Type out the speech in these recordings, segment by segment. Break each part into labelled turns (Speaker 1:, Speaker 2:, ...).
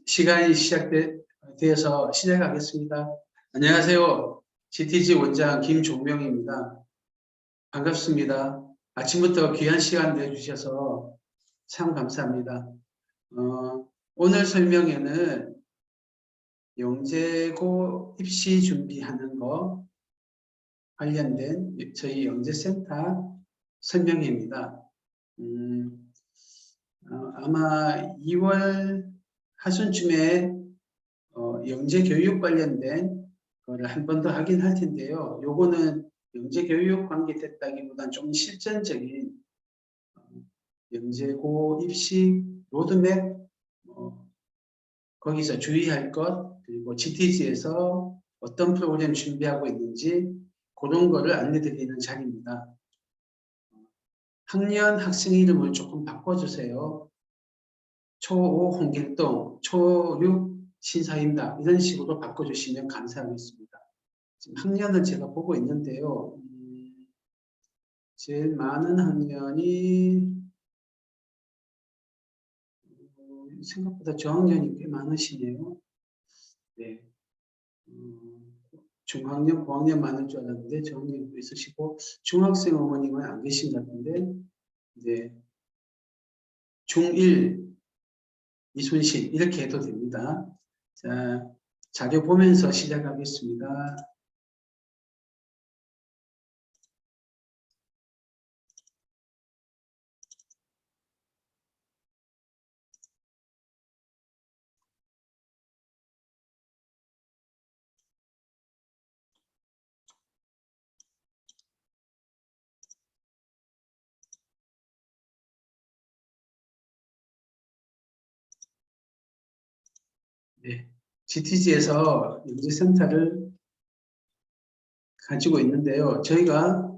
Speaker 1: 시간이 시작되어서 시작하겠습니다. 안녕하세요. GTG 원장 김종명입니다. 반갑습니다. 아침부터 귀한 시간 내주셔서 참 감사합니다. 오늘 설명에는 영재고 입시 준비하는 거 관련된 저희 영재센터 설명입니다. 아마 2월 하순쯤에 영재교육 관련된 거를 한 번 더 하긴 할 텐데요. 요거는 영재교육 관계됐다기보다는 좀 실전적인 영재고 입시 로드맵, 거기서 주의할 것, 그리고 GTG에서 어떤 프로그램 준비하고 있는지 그런 거를 안내드리는 자리입니다. 학년 학생 이름을 조금 바꿔주세요. 초5 홍길동, 초6 신사임당 이런 식으로 바꿔주시면 감사하겠습니다. 지금 학년을 제가 보고 있는데요. 제일 많은 학년이 생각보다 저학년이 꽤 많으시네요. 네. 중학년, 고학년 많을 줄 알았는데 저학년도 있으시고 중학생 어머님은 안 계신 것 같은데 네. 중1 이순실 이렇게 해도 됩니다. 자, 자료 보면서 시작하겠습니다. 네. GTG에서 영재센터를 가지고 있는데요. 저희가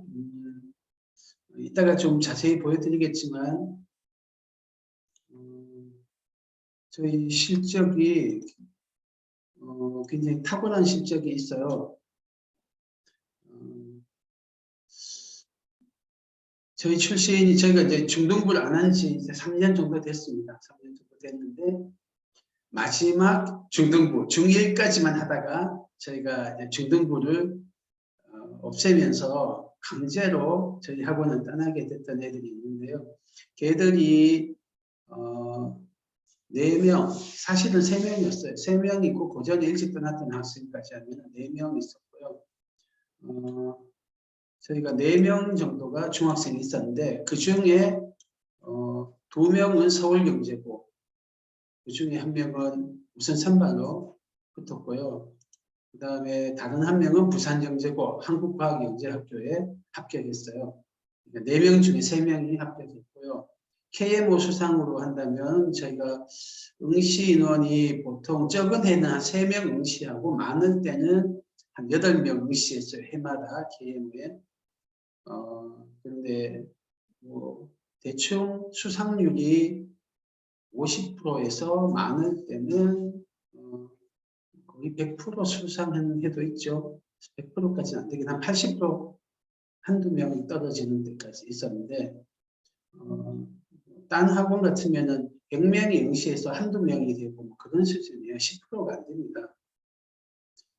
Speaker 1: 이따가 좀 자세히 보여드리겠지만 저희 실적이 굉장히 탁월한 실적이 있어요. 저희 출신이 저희가 이제 중등부를 안 한 지 이제 3년 정도 됐습니다. 3년 정도 됐는데 마지막 중등부, 중1까지만 하다가 저희가 이제 중등부를 없애면서 강제로 저희 학원을 떠나게 됐던 애들이 있는데요. 걔들이 4명, 사실은 3명이었어요. 3명이고 그 전에 일찍 떠났던 학생까지 하면 4명 있었고요. 저희가 4명 정도가 중학생이 있었는데 그 중에 2명은 서울경제고 그 중에 1명은 우선 선발로 붙었고요. 그 다음에 다른 1명은 부산경제고 한국과학영재학교에 합격했어요. 그러니까 4명 중에 3명이 합격했고요. KMO 수상으로 한다면 저희가 응시 인원이 보통 적은 해는 한 3명 응시하고 많을 때는 한 8명 응시했어요. 해마다 KMO에. 그런데 뭐 대충 수상률이 50%에서 많을 때는 거의 100% 수상한 해도 있죠. 100%까지는 안 되긴 한 80% 한두 명이 떨어지는 데까지 있었는데 딴 학원 같으면은 100명이 응시해서 한두 명이 되고 뭐 그런 수준이에요. 10%가 안 됩니다.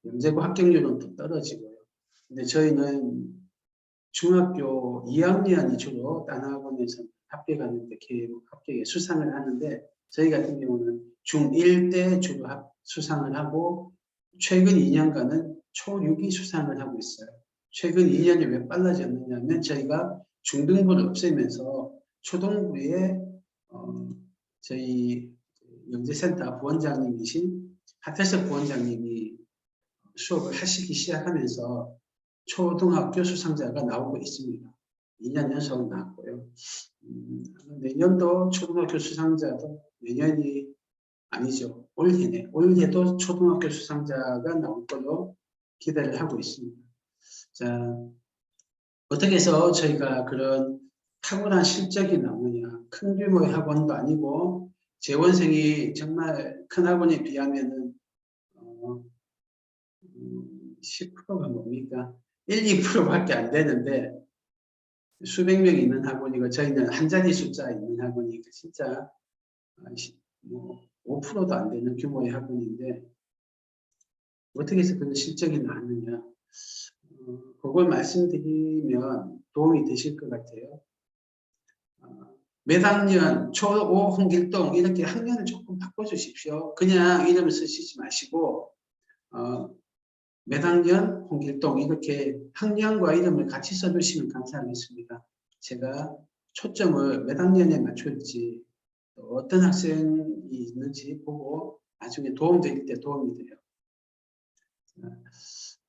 Speaker 1: 영재고 합격률은 또 떨어지고요. 근데 저희는 중학교 2학년이 주로 딴 학원에서 합격하는데 합격에 수상을 하는데 저희 같은 경우는 중1 때 주로 수상을 하고 최근 2년간은 초6이 수상을 하고 있어요. 최근 2년이 왜 빨라졌느냐면 저희가 중등부를 없애면서 초등부에 저희 영재센터 부원장님이신 하태석 부원장님이 수업을 하시기 시작하면서 초등학교 수상자가 나오고 있습니다. 2년 연속 나왔고요. 내년도 초등학교 수상자도 내년이 아니죠. 올해네. 올해도 초등학교 수상자가 나올 걸로 기대를 하고 있습니다. 자, 어떻게 해서 저희가 그런 탁월한 실적이 나오느냐. 큰 규모의 학원도 아니고 재원생이 정말 큰 학원에 비하면은 10%가 뭡니까? 1, 2%밖에 안 되는데 수백 명이 있는 학원이고 저희는 한 자리 숫자 있는 학원이니까 진짜 뭐 5%도 안 되는 규모의 학원인데 어떻게 해서 그런 실적이 나왔느냐. 그걸 말씀드리면 도움이 되실 것 같아요. 몇 학년, 초5 홍길동 이렇게 학년을 조금 바꿔주십시오. 그냥 이름을 쓰시지 마시고 몇 학년 홍길동 이렇게 학년과 이름을 같이 써주시면 감사하겠습니다. 제가 초점을 몇 학년에 맞출지 어떤 학생이 있는지 보고 나중에 도움드릴 때 도움이 돼요.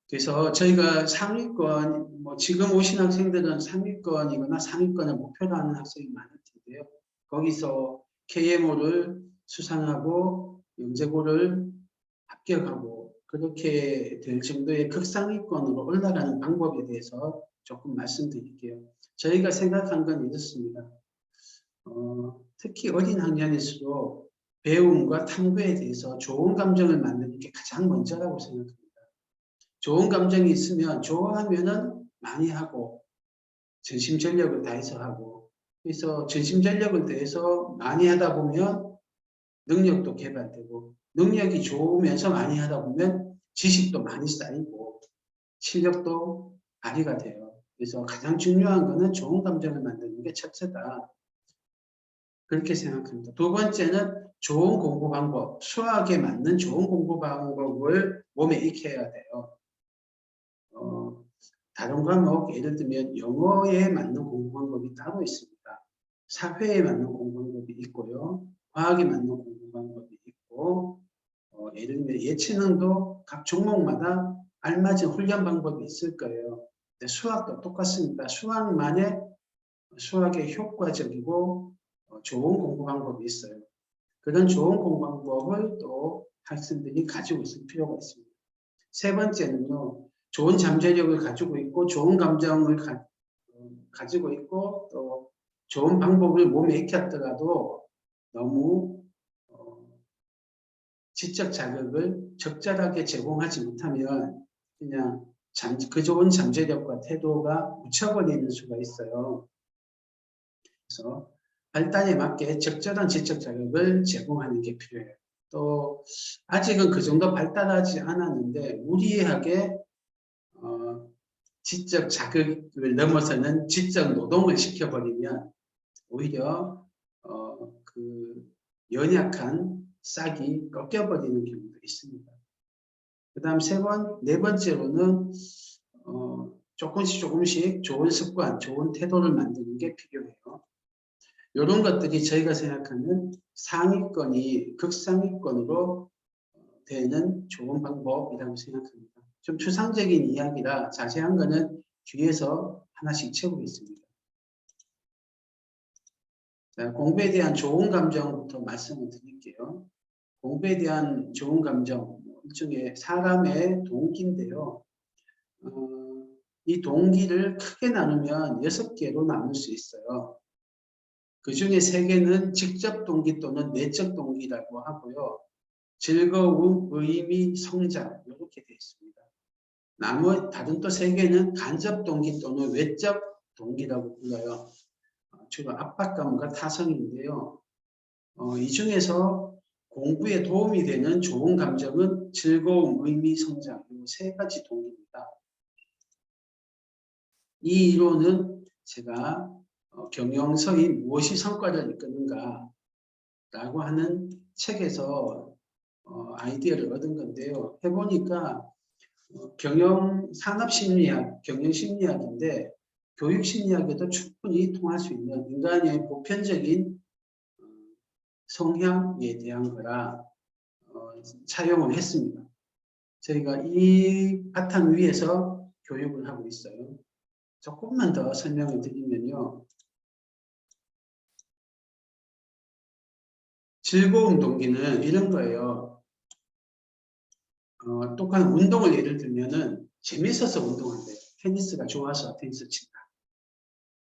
Speaker 1: 그래서 저희가 상위권, 지금 오신 학생들은 상위권이거나 상위권을 목표로 하는 학생이 많을 텐데요. 거기서 KMO를 수상하고 영재고를 합격하고 그렇게 될 정도의 극상위권으로 올라가는 방법에 대해서 조금 말씀드릴게요. 저희가 생각한 건 이렇습니다. 특히 어린 학년일수록 배움과 탐구에 대해서 좋은 감정을 만드는 게 가장 먼저라고 생각합니다. 좋은 감정이 있으면 좋아하면은 많이 하고 전심전력을 다해서 하고 그래서 전심전력을 다해서 많이 하다 보면 능력도 개발되고 능력이 좋으면서 많이 하다 보면 지식도 많이 쌓이고 실력도 발휘가 돼요. 그래서 가장 중요한 거는 좋은 감정을 만드는 게 첫째다. 그렇게 생각합니다. 두 번째는 좋은 공부 방법, 수학에 맞는 좋은 공부 방법을 몸에 익혀야 돼요. 다른 과목, 예를 들면 영어에 맞는 공부 방법이 따로 있습니다. 사회에 맞는 공부 방법이 있고요. 과학에 맞는 공부 방법이 있고 예를 들면 예체능도 각 종목마다 알맞은 훈련 방법이 있을 거예요. 수학도 똑같습니다. 수학의 효과적이고 좋은 공부 방법이 있어요. 그런 좋은 공부 방법을 또 학생들이 가지고 있을 필요가 있습니다. 세 번째는요. 좋은 잠재력을 가지고 있고 좋은 감정을 가지고 있고 또 좋은 방법을 몸에 익혔더라도 너무 지적 자극을 적절하게 제공하지 못하면 그냥 그 좋은 잠재력과 태도가 묻혀버리는 수가 있어요. 그래서 발달에 맞게 적절한 지적 자극을 제공하는 게 필요해요. 또 아직은 그 정도 발달하지 않았는데 무리하게 지적 자극을 넘어서는 지적 노동을 시켜버리면 오히려 그 연약한 싹이 꺾여버리는 경우도 있습니다. 그 다음 네 번째로는 조금씩 좋은 습관, 좋은 태도를 만드는 게 필요해요. 이런 것들이 저희가 생각하는 상위권이 극상위권으로 되는 좋은 방법이라고 생각합니다. 좀 추상적인 이야기라 자세한 거는 뒤에서 하나씩 채우겠습니다. 자, 공부에 대한 좋은 감정부터 말씀을 드릴게요. 공부에 대한 좋은 감정, 일종의 사람의 동기인데요. 이 동기를 크게 나누면 6개로 나눌 수 있어요. 그 중에 3개는 직접 동기 또는 내적 동기라고 하고요. 즐거움, 의미, 성장 이렇게 되어 있습니다. 다른 또 3개는 간접 동기 또는 외적 동기라고 불러요. 주로 압박감과 타성인데요. 이 중에서 공부에 도움이 되는 좋은 감정은 즐거움, 의미, 성장 이 3가지 동기입니다. 이 이론은 제가 경영서의 무엇이 성과를 이끄는가 라고 하는 책에서 아이디어를 얻은 건데요. 해보니까 산업심리학, 경영심리학인데 교육심리학에도 충분히 통할 수 있는 인간의 보편적인 성향에 대한 거라 차용을 했습니다. 저희가 이 바탕 위에서 교육을 하고 있어요. 조금만 더 설명을 드리면요. 즐거운 동기는 이런 거예요. 똑같은 운동을 예를 들면은 재밌어서 운동한대요. 테니스가 좋아서 테니스 친다.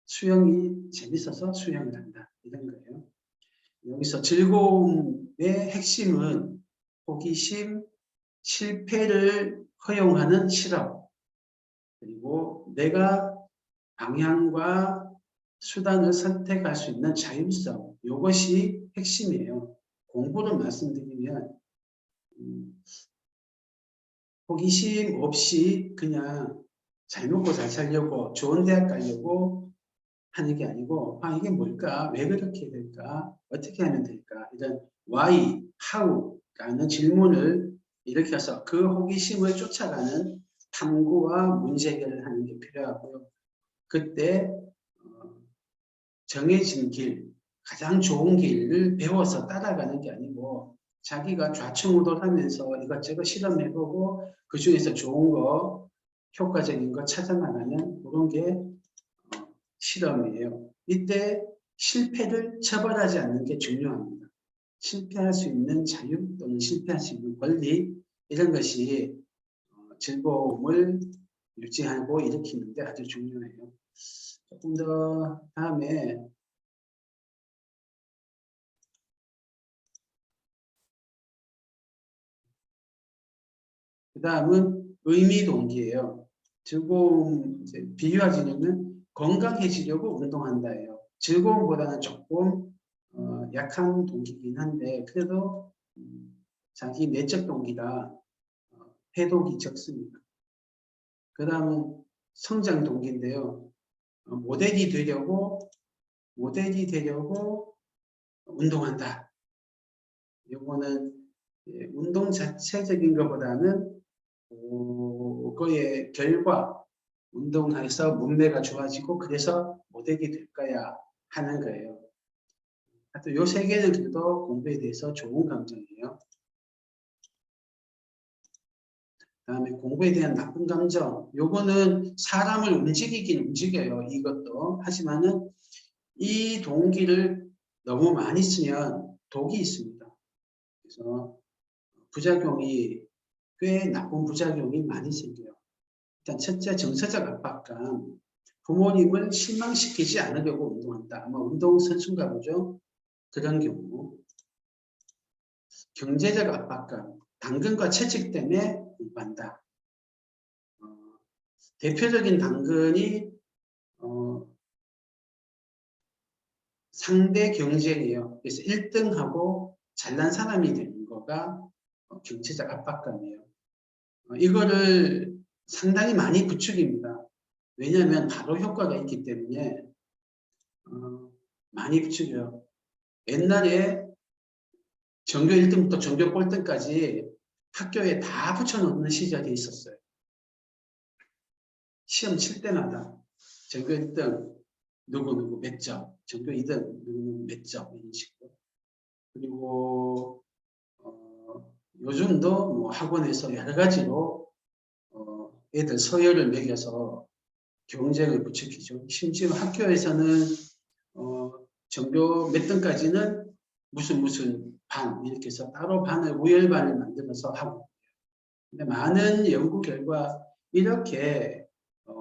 Speaker 1: 수영이 재밌어서 수영을 한다. 이런 거예요. 여기서 즐거움의 핵심은 호기심, 실패를 허용하는 실험, 그리고 내가 방향과 수단을 선택할 수 있는 자율성, 이것이 핵심이에요. 공부를 말씀드리면 호기심 없이 그냥 잘 먹고 잘 살려고 좋은 대학 가려고 하는 게 아니고 이게 뭘까? 왜 그렇게 될까? 어떻게 하면 될까? 이런 why, how라는 질문을 일으켜서 그 호기심을 쫓아가는 탐구와 문제 해결을 하는 게 필요하고요. 그때 정해진 길, 가장 좋은 길을 배워서 따라가는 게 아니고 자기가 좌충우돌하면서 이것저것 실험해보고 그 중에서 좋은 거, 효과적인 거 찾아나가는 그런 게 실험이에요. 이때 실패를 처벌하지 않는 게 중요합니다. 실패할 수 있는 자유 또는 실패할 수 있는 권리 이런 것이 즐거움을 유지하고 일으키는데 아주 중요해요. 조금 더 다음에 그 다음은 의미 동기예요. 즐거움, 비유하자면 건강해지려고 운동한다예요. 즐거움보다는 조금 약한 동기긴 한데 그래도 자기 내적 동기다. 해독이 적습니다. 그 다음은 성장 동기인데요. 모델이 되려고 운동한다. 이거는 운동 자체적인 것보다는 그거의 결과, 운동해서 몸매가 좋아지고 그래서 모델이 될 거야 하는 거예요. 하여튼 요 세 개는 그래도 공부에 대해서 좋은 감정이에요. 그다음에 공부에 대한 나쁜 감정. 요거는 사람을 움직이긴 움직여요. 이것도. 하지만은 이 동기를 너무 많이 쓰면 독이 있습니다. 그래서 부작용이 꽤 나쁜 부작용이 많이 생겨요. 일단 첫째 정서적 압박감. 부모님을 실망시키지 않으려고 운동한다. 아마 운동선수인가 보죠. 그런 경우. 경제적 압박감. 당근과 채찍 때문에 공부한다. 대표적인 당근이 상대 경쟁이에요. 그래서 1등하고 잘난 사람이 되는 거가 경제적 압박감이에요. 이거를 상당히 많이 부추깁니다. 왜냐하면 바로 효과가 있기 때문에 많이 부추겨요. 옛날에 전교 1등부터 전교 꼴등까지 학교에 다 붙여놓는 시절이 있었어요. 시험 칠 때마다 전교 1등 누구 몇 점, 전교 2등 누구 몇 점 이런 식으로. 그리고 요즘도 뭐 학원에서 여러 가지로 애들 서열을 매겨서 경쟁을 부추기죠. 심지어 학교에서는 전교 몇 등까지는 무슨 반 이렇게 해서 따로 반을 우열반을 만들어서 하고. 근데 많은 연구 결과 이렇게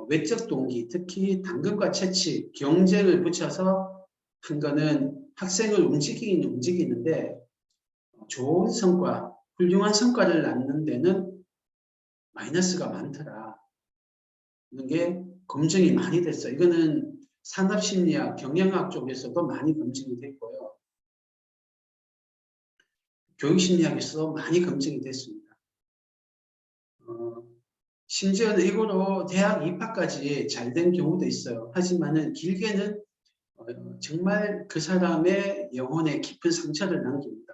Speaker 1: 외적 동기, 특히 당근과 채찍, 경쟁을 붙여서 한 거는 학생을 움직이는데 좋은 성과, 훌륭한 성과를 낳는 데는 마이너스가 많더라. 이런 게 검증이 많이 됐어요. 이거는 산업심리학, 경영학 쪽에서도 많이 검증이 됐고요. 교육심리학에서도 많이 검증이 됐습니다. 심지어는 이거로 대학 입학까지 잘 된 경우도 있어요. 하지만은 길게는 정말 그 사람의 영혼에 깊은 상처를 남깁니다.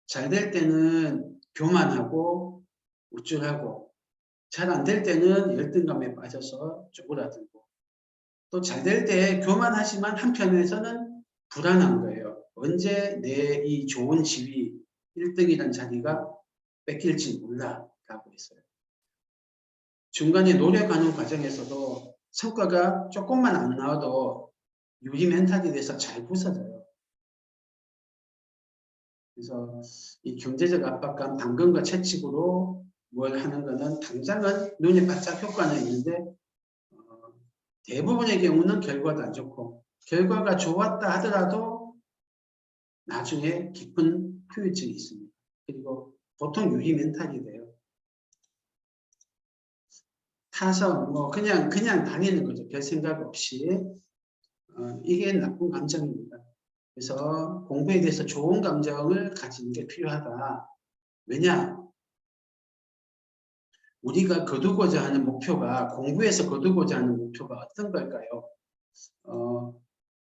Speaker 1: 잘 될 때는 교만하고 우쭐하고 잘 안 될 때는 열등감에 빠져서 쪼그라들고 또 잘 될 때 교만하지만 한편에서는 불안한 거예요. 언제 내 이 좋은 지위 1등이라는 자리가 뺏길지 몰라 라고 했어요. 중간에 노력하는 과정에서도 성과가 조금만 안 나와도 유리 멘탈이 돼서 잘 부서져요. 그래서 이 경제적 압박감, 당근과 채찍으로 뭘 하는 거는 당장은 눈에 바짝 효과는 있는데 대부분의 경우는 결과도 안 좋고 결과가 좋았다 하더라도 나중에 깊은 후유증이 있습니다. 그리고 보통 유리 멘탈이 돼요. 타성, 뭐 그냥 다니는 거죠. 별 생각 없이. 이게 나쁜 감정입니다. 그래서 공부에 대해서 좋은 감정을 가지는 게 필요하다. 왜냐? 우리가 거두고자 하는 목표가, 공부에서 거두고자 하는 목표가 어떤 걸까요?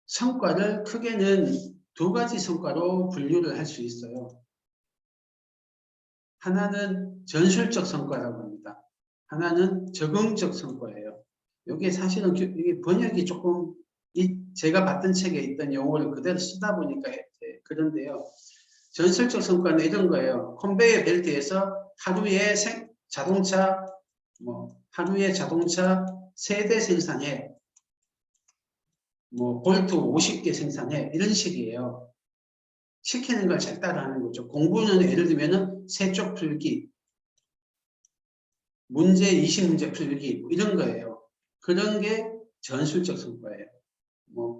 Speaker 1: 성과를 크게는 두 가지 성과로 분류를 할 수 있어요. 하나는 전술적 성과라고 합니다. 하나는 적응적 성과예요. 이게 사실은 이게 번역이 조금 제가 봤던 책에 있던 용어를 그대로 쓰다 보니까 그런데요. 전술적 성과는 이런 거예요. 컨베이어 벨트에서 하루에 자동차 하루에 자동차 세대 생산에 볼트 50개 생산해 이런 식이에요. 시키는 걸 잘 따라하는 거죠. 공부는 예를 들면은 세쪽 풀기, 문제 20문제 풀기 이런 거예요. 그런 게 전술적 성과예요.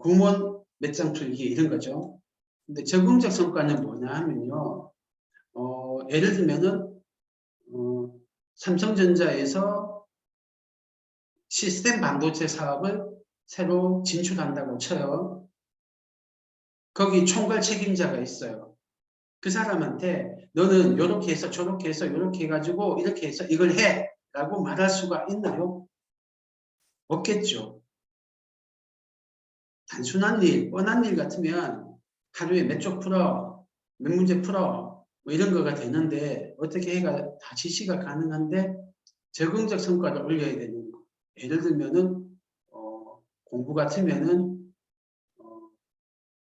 Speaker 1: 구문 몇 장 풀기 이런 거죠. 근데 적응적 성과는 뭐냐 하면요. 예를 들면은 삼성전자에서 시스템 반도체 사업을 새로 진출한다고 쳐요. 거기 총괄 책임자가 있어요. 그 사람한테 너는 이렇게 해서 저렇게 해서 이렇게 해가지고 이렇게 해서 이걸 해 라고 말할 수가 있나요? 없겠죠. 단순한 일, 뻔한 일 같으면 하루에 몇 쪽 풀어, 몇 문제 풀어 뭐 이런 거가 되는데 어떻게 해가 다 지시가 가능한데 적응적 성과를 올려야 되는 거. 예를 들면은 공부 같으면은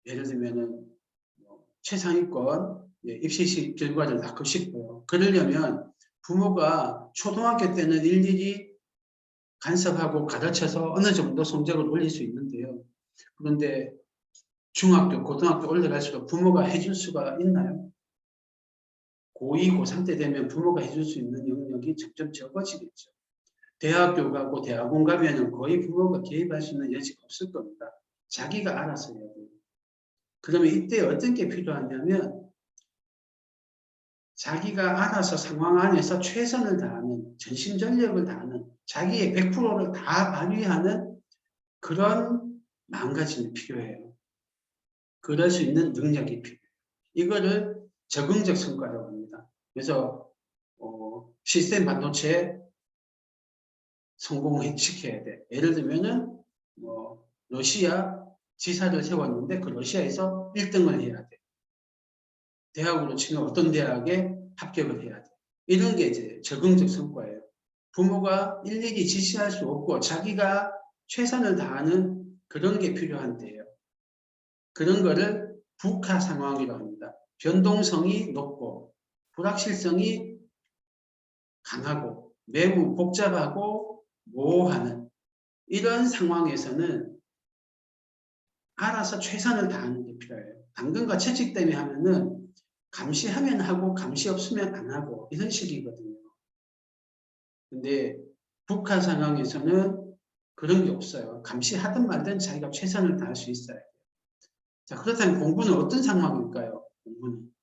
Speaker 1: 예를 들면은 최상위권 입시 결과를 낳고 싶어요. 그러려면 부모가 초등학교 때는 일일이 간섭하고 가르쳐서 어느 정도 성적을 올릴 수 있는데요. 그런데 중학교, 고등학교 올라갈수록 부모가 해줄 수가 있나요? 고2, 고3 때 되면 부모가 해줄 수 있는 영역이 점점 적어지겠죠. 대학교 가고 대학원 가면은 거의 부모가 개입할 수 있는 여지가 없을 겁니다. 자기가 알아서 해야 돼요. 그러면 이때 어떤 게 필요하냐면 자기가 알아서 상황 안에서 최선을 다하는, 전심전력을 다하는, 자기의 100%를 다 발휘하는 그런 마음가짐이 필요해요. 그럴 수 있는 능력이 필요해요. 이거를 적응적 성과라고 합니다. 그래서 시스템 반도체 성공시켜야 돼. 예를 들면은 러시아 지사를 세웠는데 그 러시아에서 1등을 해야 돼. 대학으로 치면 어떤 대학에 합격을 해야 돼. 이런 게 이제 적응적 성과예요. 부모가 일일이 지시할 수 없고 자기가 최선을 다하는 그런 게 필요한데요. 그런 거를 북하 상황이라고 합니다. 변동성이 높고 불확실성이 강하고 매우 복잡하고 모호하는 이런 상황에서는 알아서 최선을 다하는 게 필요해요. 당근과 채찍 때문에 하면은 감시하면 하고 감시 없으면 안 하고 이런 식이거든요. 근데 북한 상황에서는 그런 게 없어요. 감시하든 말든 자기가 최선을 다할 수 있어야 돼요. 자, 그렇다면 공부는 어떤 상황일까요? 공부는.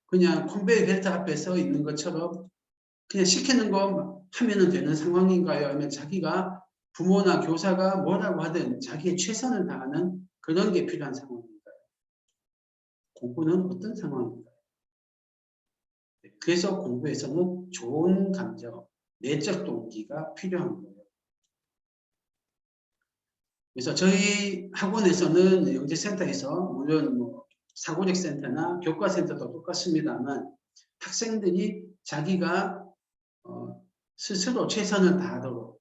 Speaker 1: 그냥 컨베이어 벨트 앞에 서 있는 것처럼 그냥 시키는 거 하면 되는 상황인가요? 아니면 자기가 부모나 교사가 뭐라고 하든 자기의 최선을 다하는 그런 게 필요한 상황인가요? 공부는 어떤 상황인가요? 그래서 공부에서는 좋은 감정, 내적 동기가 필요한 거예요. 그래서 저희 학원에서는 영재센터에서 물론 사고력 센터나 교과센터도 똑같습니다만 학생들이 자기가 스스로 최선을 다하도록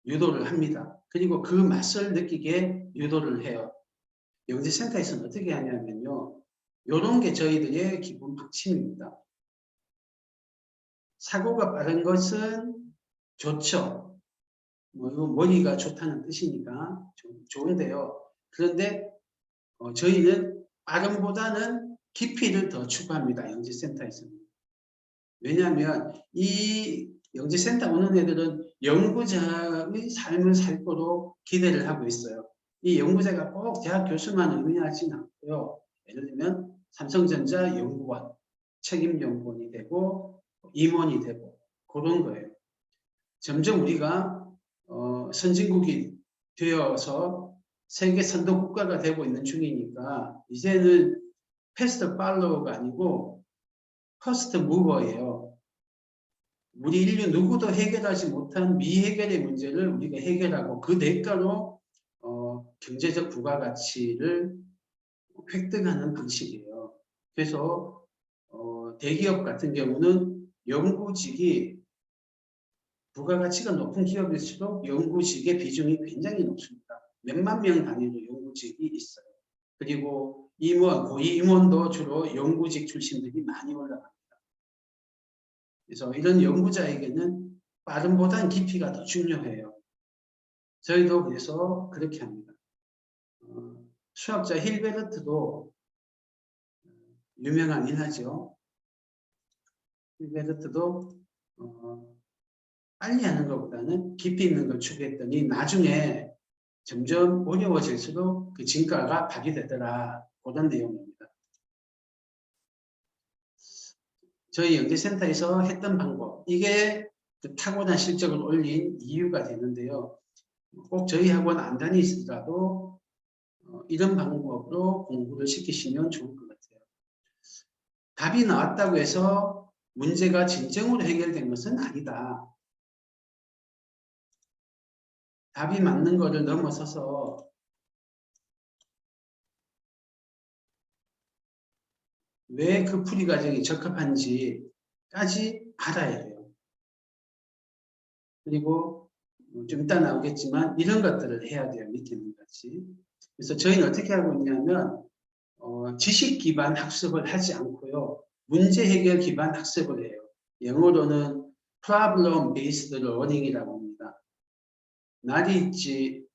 Speaker 1: 유도를 합니다. 그리고 그 맛을 느끼게 유도를 해요. 영재센터에서는 어떻게 하냐면요. 이런 게 저희들의 기본 방침입니다. 사고가 빠른 것은 좋죠. 이거 머리가 좋다는 뜻이니까 좋은데요. 그런데 저희는 빠름보다는 깊이를 더 추구합니다. 영재센터에서는. 왜냐하면 이 영재센터 오는 애들은 연구자의 삶을 살 거로 기대를 하고 있어요. 이 연구자가 꼭 대학 교수만 의미하지는 않고요. 예를 들면 삼성전자 연구원, 책임연구원이 되고 임원이 되고 그런 거예요. 점점 우리가 선진국이 되어서 세계 선도 국가가 되고 있는 중이니까 이제는 패스트 팔로우가 아니고 퍼스트 무버예요. 우리 인류 누구도 해결하지 못한 미해결의 문제를 우리가 해결하고 그 대가로 경제적 부가가치를 획득하는 방식이에요. 그래서 대기업 같은 경우는 연구직이 부가가치가 높은 기업일수록 연구직의 비중이 굉장히 높습니다. 몇만 명 단위로 연구직이 있어요. 그리고 임원, 고위 임원도 주로 연구직 출신들이 많이 올라갑니다. 그래서 이런 연구자에게는 빠름보다는 깊이가 더 중요해요. 저희도 그래서 그렇게 합니다. 수학자 힐베르트도 유명하긴 하죠. 힐베르트도 빨리 하는 것보다는 깊이 있는 걸 추구했더니 나중에 점점 어려워질수록 그 진가가 발휘되더라. 그런 내용입니다. 저희 영재센터에서 했던 방법, 이게 그 타고난 실적을 올린 이유가 되는데요. 꼭 저희 학원 안 다니시더라도 이런 방법으로 공부를 시키시면 좋을 것 같아요. 답이 나왔다고 해서 문제가 진정으로 해결된 것은 아니다. 답이 맞는 것을 넘어서서 왜 그 풀이 과정이 적합한지까지 알아야 돼요. 그리고 좀 이따 나오겠지만 이런 것들을 해야 돼요. 밑에 있는 같이. 그래서 저희는 어떻게 하고 있냐면 지식 기반 학습을 하지 않고요. 문제 해결 기반 학습을 해요. 영어로는 problem based learning이라고 합니다. 날이 있지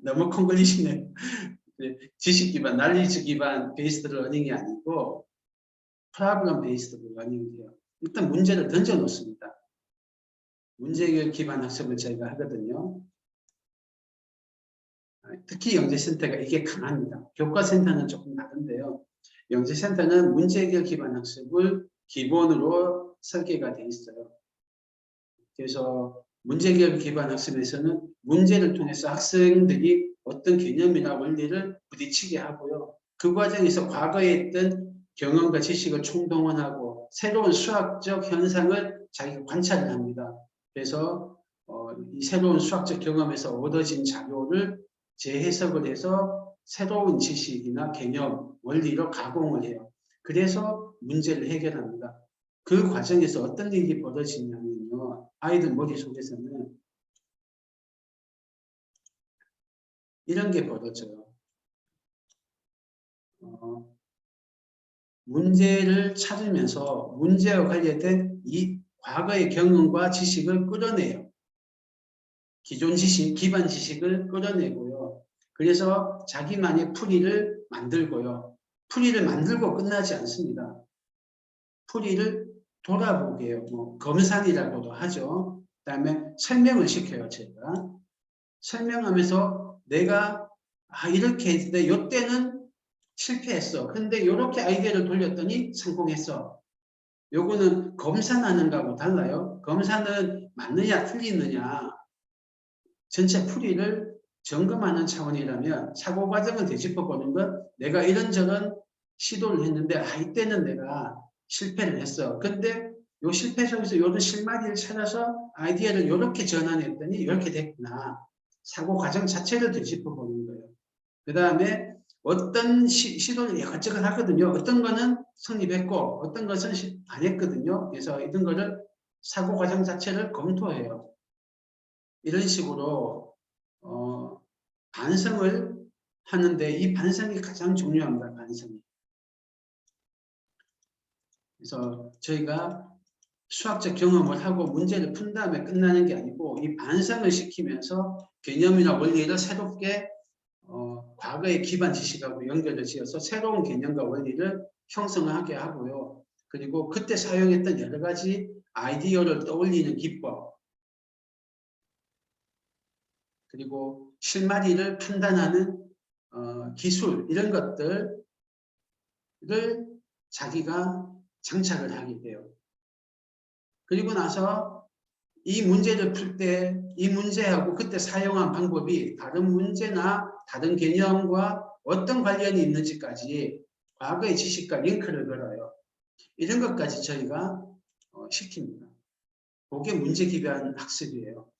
Speaker 1: 너무 콩글리시네요. 지식 기반, knowledge 기반 based learning이 아니고 problem based learning이에요. 일단 문제를 던져 놓습니다. 문제 해결 기반 학습을 저희가 하거든요. 특히 영재센터가 이게 강합니다. 교과센터는 조금 다른데요. 영재센터는 문제 해결 기반 학습을 기본으로 설계가 되어 있어요. 그래서 문제 해결 기반 학습에서는 문제를 통해서 학생들이 어떤 개념이나 원리를 부딪히게 하고요. 그 과정에서 과거에 있던 경험과 지식을 총동원하고 새로운 수학적 현상을 자기가 관찰을 합니다. 그래서 이 새로운 수학적 경험에서 얻어진 자료를 재해석을 해서 새로운 지식이나 개념, 원리로 가공을 해요. 그래서 문제를 해결합니다. 그 과정에서 어떤 일이 벌어지냐면요. 아이들 머릿속에서는 이런 게 벌어져요. 문제를 찾으면서 문제와 관련된 이 과거의 경험과 지식을 끌어내요. 기존 지식, 기반 지식을 끌어내고요. 그래서 자기만의 풀이를 만들고요. 풀이를 만들고 끝나지 않습니다. 풀이를 돌아보게 해요. 검산이라고도 하죠. 그 다음에 설명을 시켜요. 제가. 설명하면서 내가 이렇게 했는데 이때는 실패했어. 근데 이렇게 아이디어를 돌렸더니 성공했어. 요거는 검산하는 거하고 달라요. 검사는 맞느냐 틀리느냐 전체 풀이를 점검하는 차원이라면 사고 과정을 되짚어보는 건 내가 이런저런 시도를 했는데 이때는 내가 실패를 했어. 근데 요 실패 속에서 요런 실마리를 찾아서 아이디어를 이렇게 전환했더니 이렇게 됐구나. 사고 과정 자체를 되짚어보는 거예요. 그 다음에 어떤 시도를 이것저것 하거든요. 어떤 거는 성립했고 어떤 것은 안 했거든요. 그래서 이런 거를 사고 과정 자체를 검토해요. 이런 식으로 반성을 하는데 이 반성이 가장 중요합니다. 반성이. 그래서 저희가 수학적 경험을 하고 문제를 푼 다음에 끝나는 게 아니고 이 반성을 시키면서 개념이나 원리를 새롭게 과거의 기반 지식하고 연결을 지어서 새로운 개념과 원리를 형성하게 하고요. 그리고 그때 사용했던 여러 가지 아이디어를 떠올리는 기법, 그리고 실마리를 판단하는 기술, 이런 것들을 자기가 장착을 하게 돼요. 그리고 나서 이 문제를 풀 때 이 문제하고 그때 사용한 방법이 다른 문제나 다른 개념과 어떤 관련이 있는지까지 과거의 지식과 링크를 걸어요. 이런 것까지 저희가 시킵니다. 그게 문제 기반 학습이에요.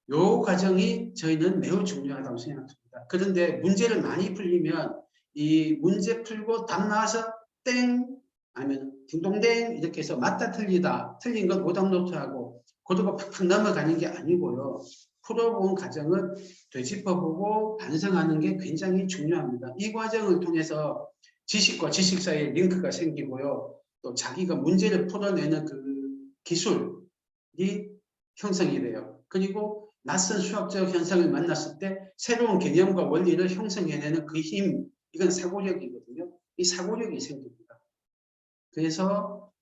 Speaker 1: 이 과정이 저희는 매우 중요하다고 생각합니다. 그런데 문제를 많이 풀리면 이 문제 풀고 답 나와서 땡 아니면 딩동댕 이렇게 해서 맞다 틀리다 틀린 건 오답 노트하고 그러고 팍팍 넘어가는 게 아니고요. 풀어본 과정은 되짚어보고 반성하는 게 굉장히 중요합니다. 이 과정을 통해서 지식과 지식 사이에 링크가 생기고요. 또 자기가 문제를 풀어내는 그 기술이 형성이 돼요. 그리고 낯선 수학적 현상을 만났을 때 새로운 개념과 원리를 형성해내는 그 힘, 이건 사고력이거든요. 이 사고력이 생깁니다. 그래서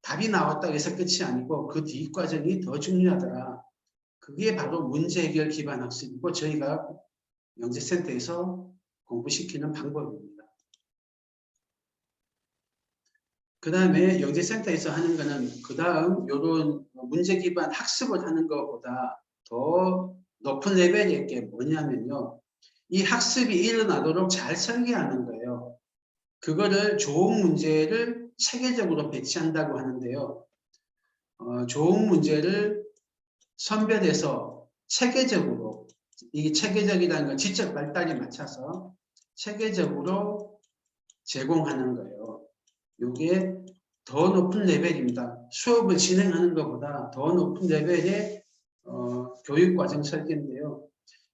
Speaker 1: 답이 나왔다고 해서 끝이 아니고 그 뒷과정이 더 중요하더라. 그게 바로 문제 해결 기반 학습이고 저희가 영재센터에서 공부시키는 방법입니다. 그 다음에 영재센터에서 하는 거는 그 다음 이런 문제 기반 학습을 하는 것보다 더 높은 레벨의 게 뭐냐면요. 이 학습이 일어나도록 잘 설계하는 거예요. 그거를 좋은 문제를 체계적으로 배치한다고 하는데요. 좋은 문제를 선별해서 체계적으로, 이 체계적이라는 건 지적 발달에 맞춰서 체계적으로 제공하는 거예요. 이게 더 높은 레벨입니다. 수업을 진행하는 것보다 더 높은 레벨의 교육과정 설계인데요.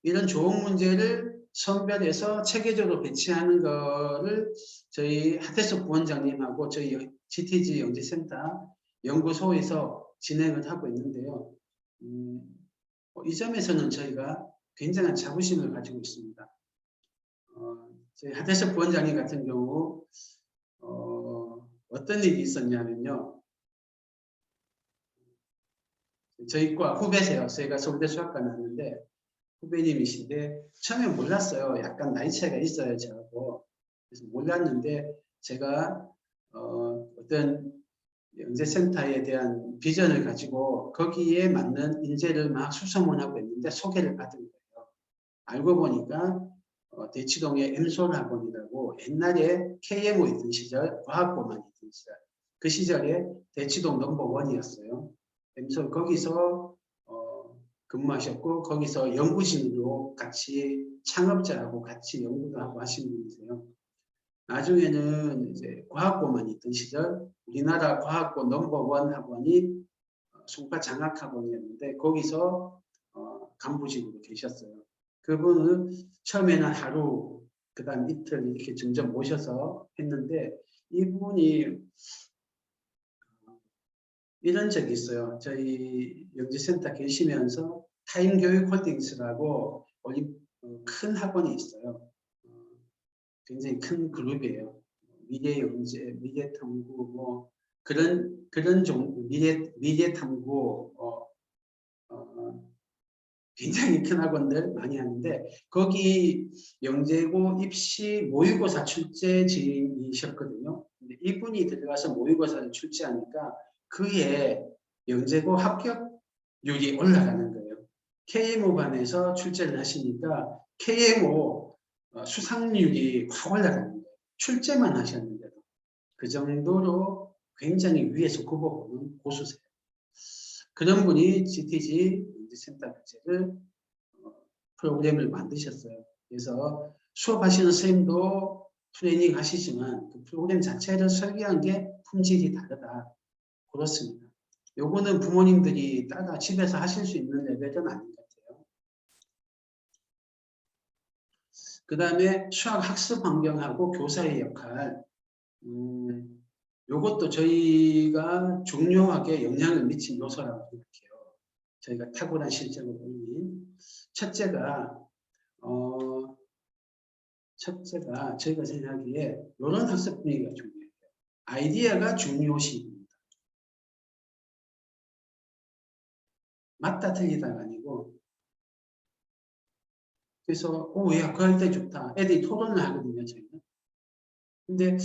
Speaker 1: 이런 좋은 문제를 선별해서 체계적으로 배치하는 거를 저희 하태석 부원장님하고 저희 GTG 영재센터 연구소에서 진행을 하고 있는데요. 이 점에서는 저희가 굉장한 자부심을 가지고 있습니다. 저희 하태석 부원장님 같은 경우 어떤 일이 있었냐면요. 저희 과 후배세요. 저희가 서울대 수학과 나왔는데 후배님이신데 처음에 몰랐어요. 약간 나이 차이가 있어요. 저하고. 그래서 몰랐는데 제가 어떤 영재센터에 대한 비전을 가지고 거기에 맞는 인재를 막 수소문하고 있는데 소개를 받은 거예요. 알고 보니까 대치동의 엠솔학원이라고 옛날에 KMO 있던 시절, 과학고만 있던 시절, 그 시절에 대치동 넘버원이었어요. 엠솔 거기서 근무하셨고 거기서 연구진으로 같이 창업자하고 같이 연구도 하고 하신 분이세요. 나중에는 이제 과학고만 있던 시절 우리나라 과학고 넘버원 학원이 송파 장학학원이었는데 거기서 간부직으로 계셨어요. 그분은 처음에는 하루, 그 다음 이틀 이렇게 점점 모셔서 했는데 이분이 이런 적이 있어요. 저희 영재센터 계시면서 타임교육홀딩스라고 큰 학원이 있어요. 굉장히 큰 그룹이에요. 미래영재, 미래탐구 뭐 그런 종류 미래탐구 굉장히 큰 학원들 많이 하는데 거기 영재고 입시 모의고사 출제진이셨거든요. 근데 이분이 들어가서 모의고사를 출제하니까 그해 영재고 합격률이 올라가는 거예요. KMO 반에서 출제를 하시니까 KMO 수상률이 확 올라가는 거예요. 출제만 하셨는데도. 그 정도로 굉장히 위에서 굽어보는 고수세요. 그런 분이 GTG 센터 교재를 프로그램을 만드셨어요. 그래서 수업하시는 선생님도 트레이닝 하시지만 그 프로그램 자체를 설계한 게 품질이 다르다. 그렇습니다. 요거는 부모님들이 따라 집에서 하실 수 있는 레벨은 아닌 것 같아요. 그 다음에 수학 학습 환경하고 교사의 역할. 요것도 저희가 중요하게 영향을 미친 요소라고 생각해요. 저희가 탁월한 실적을 보이는 첫째가 저희가 생각하기에 이런 학습 분위기가 중요해요. 아이디어가 중요시입니다. 맞다 틀리다가 아니고 그래서 야, 그 아이디어 좋다. 애들이 토론을 하거든요. 저희는. 근데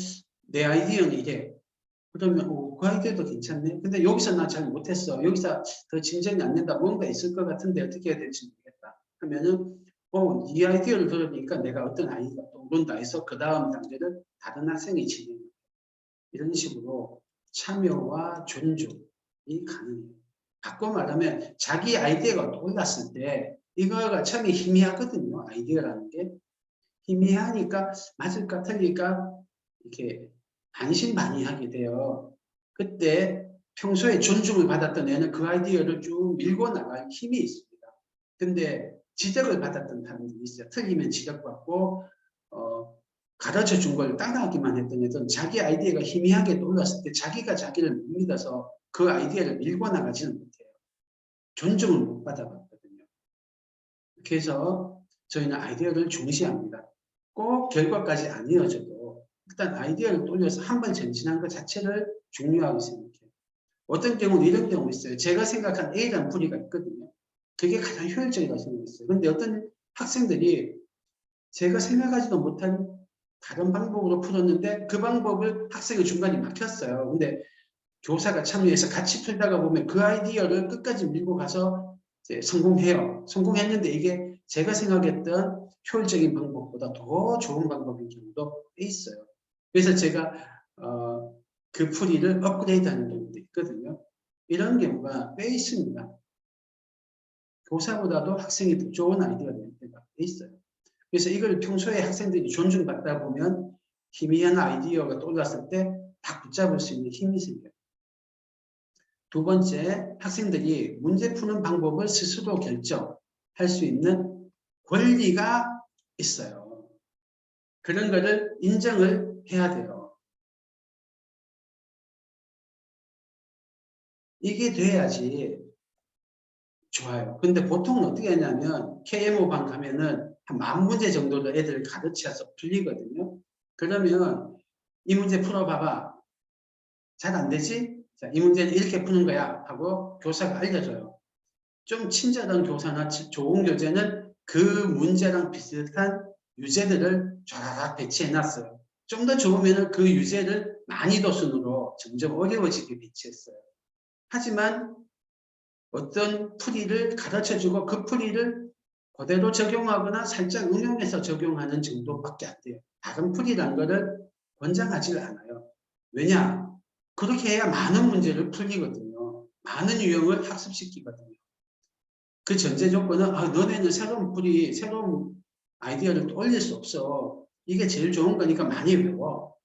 Speaker 1: 내 아이디어는 이래. 그러면 그 아이디어도 괜찮네. 근데 여기서 나 잘 못했어. 여기서 더 진전이 안 된다. 뭔가 있을 것 같은데 어떻게 해야 될지 모르겠다. 하면은 이 아이디어를 들으니까 내가 어떤 아이디어가 떠오른다 해서 그 다음 단계를 다른 학생이 진행해요. 이런 식으로 참여와 존중이 가능해요. 바꿔 말하면 자기 아이디어가 떠올랐을 때 이거가 처음에 희미하거든요. 아이디어라는 게. 희미하니까 맞을까 틀릴까 이렇게 반신반의하게 돼요. 그때 평소에 존중을 받았던 애는 그 아이디어를 쭉 밀고 나갈 힘이 있습니다. 근데 지적을 받았던 사람들이 있어요. 틀리면 지적받고 가르쳐 준 걸 따라하기만 했던 애들은 자기 아이디어가 희미하게 떠올랐을 때 자기가 자기를 못 믿어서 그 아이디어를 밀고 나가지는 못해요. 존중을 못 받아봤거든요. 그래서 저희는 아이디어를 중시합니다. 꼭 결과까지 안 이어져도 일단 아이디어를 떠올려서 한번 전진한 것 자체를 중요하게 생각해요. 어떤 경우는 이런 경우 있어요. 제가 생각한 A라는 풀이가 있거든요. 그게 가장 효율적이라고 생각했어요. 그런데 어떤 학생들이 제가 생각하지도 못한 다른 방법으로 풀었는데 그 방법을 학생의 중간에 막혔어요. 근데 교사가 참여해서 같이 풀다가 보면 그 아이디어를 끝까지 밀고 가서 이제 성공해요. 성공했는데 이게 제가 생각했던 효율적인 방법보다 더 좋은 방법인 경우도 있어요. 그래서 제가 그 풀이를 업그레이드하는 경우도 있거든요. 이런 경우가 꽤 있습니다. 교사보다도 학생이 더 좋은 아이디어가 낼 때가 있어요. 그래서 이걸 평소에 학생들이 존중받다 보면 희미한 아이디어가 떠올랐을 때 딱 붙잡을 수 있는 힘이 생겨요. 두 번째, 학생들이 문제 푸는 방법을 스스로 결정할 수 있는 권리가 있어요. 그런 거를 인정을 해야 돼요. 이게 돼야지 좋아요. 근데 보통은 어떻게 하냐면 KMO방 가면은 한 10,000문제 정도를 애들을 가르쳐서 풀리거든요. 그러면 이 문제 풀어봐봐. 잘 안 되지? 자, 이 문제는 이렇게 푸는 거야 하고 교사가 알려줘요. 좀 친절한 교사나 좋은 교재는 그 문제랑 비슷한 유제들을 쫙 배치해놨어요. 좀 더 좋으면 그 유제를 난이도 순으로 점점 어려워지게 배치했어요. 하지만 어떤 풀이를 가르쳐주고 그 풀이를 그대로 적용하거나 살짝 응용해서 적용하는 정도밖에 안 돼요. 다른 풀이라는 것을 권장하지 않아요. 왜냐? 그렇게 해야 많은 문제를 풀리거든요. 많은 유형을 학습시키거든요. 그 전제 조건은 너네는 새로운 풀이, 새로운 아이디어를 올릴 수 없어. 이게 제일 좋은 거니까 많이 외워.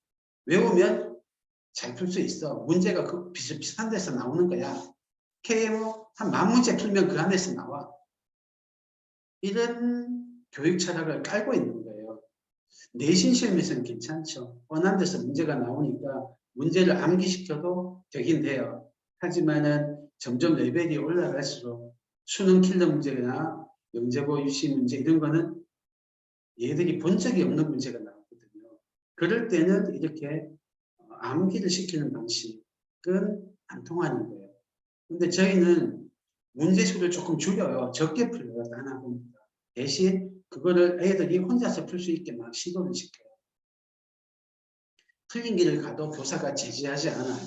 Speaker 1: 외우면 잘 풀 수 있어. 문제가 그 비슷비슷한 데서 나오는 거야. KMO 한 10,000문제 풀면 그 안에서 나와. 이런 교육 철학을 깔고 있는 거예요. 내신 시험에서는 괜찮죠. 뻔한 데서 문제가 나오니까 문제를 암기시켜도 되긴 돼요. 하지만은 점점 레벨이 올라갈수록 수능 킬러 문제나 영재고 유시 문제 이런 거는 얘들이 본 적이 없는 문제가 나오거든요. 그럴 때는 이렇게 암기를 시키는 방식은 안 통하는 거예요. 근데 저희는 문제수를 조금 줄여요. 적게 풀려요. 단학원보다. 대신 그거를 애들이 혼자서 풀 수 있게 막 시도를 시켜요. 틀린 길을 가도 교사가 제지하지 않아요.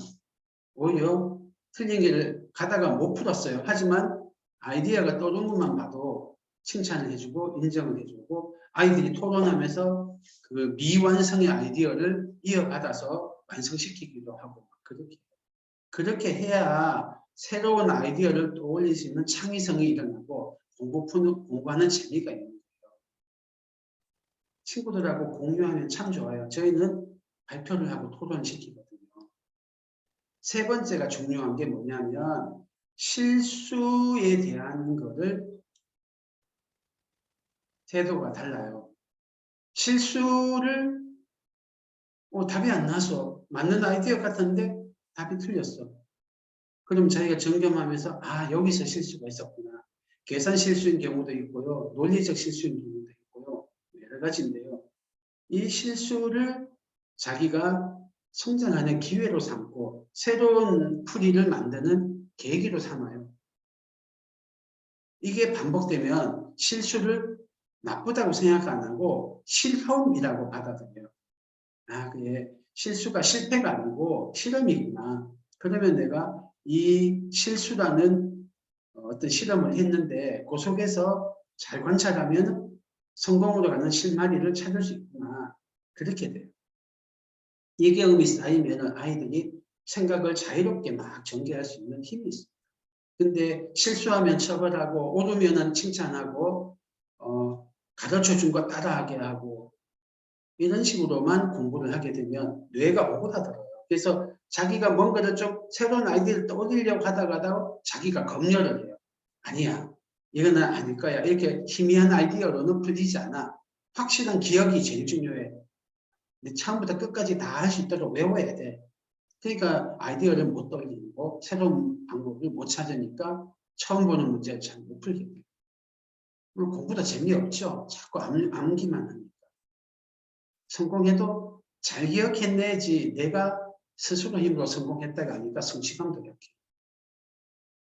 Speaker 1: 오히려 틀린 길을 가다가 못 풀었어요. 하지만 아이디어가 떠오른 것만 봐도 칭찬을 해주고 인정을 해주고 아이들이 토론하면서 그 미완성의 아이디어를 이어받아서 완성시키기도 하고 그렇게 해야 새로운 아이디어를 떠올릴 수 있는 창의성이 일어나고 공부하는 재미가 있는 거예요. 친구들하고 공유하면 참 좋아요. 저희는 발표를 하고 토론시키거든요. 세 번째가 중요한 게 뭐냐면 실수에 대한 거를 태도가 달라요. 실수를 답이 안 나서 맞는 아이디어 같은데 답이 틀렸어. 그럼 자기가 점검하면서 여기서 실수가 있었구나. 계산 실수인 경우도 있고요. 논리적 실수인 경우도 있고요. 여러 가지인데요. 이 실수를 자기가 성장하는 기회로 삼고 새로운 풀이를 만드는 계기로 삼아요. 이게 반복되면 실수를 나쁘다고 생각 안 하고 실험이라고 받아들여요. 그게 실수가 실패가 아니고 실험이구나. 그러면 내가 이 실수라는 어떤 실험을 했는데 그 속에서 잘 관찰하면 성공으로 가는 실마리를 찾을 수 있구나. 그렇게 돼요. 이 경험이 쌓이면 아이들이 생각을 자유롭게 막 전개할 수 있는 힘이 있어요. 근데 실수하면 처벌하고 오르면 칭찬하고 가르쳐준 거 따라하게 하고 이런 식으로만 공부를 하게 되면 뇌가 오그라들어요. 그래서 자기가 뭔가를 좀 새로운 아이디어를 떠올리려고 하다가도 자기가 검열을 해요. 아니야. 이거는 아닐 거야. 이렇게 희미한 아이디어로는 풀리지 않아. 확실한 기억이 제일 중요해. 근데 처음부터 끝까지 다 할 수 있도록 외워야 돼. 그러니까 아이디어를 못 떠올리고 새로운 방법을 못 찾으니까 처음 보는 문제를 잘 못 풀게 돼요. 공부도 재미없죠. 자꾸 암기만 하니까. 성공해도 잘 기억했네지 내가 스스로 힘으로 성공했다가 아니까 성취감도 이렇게.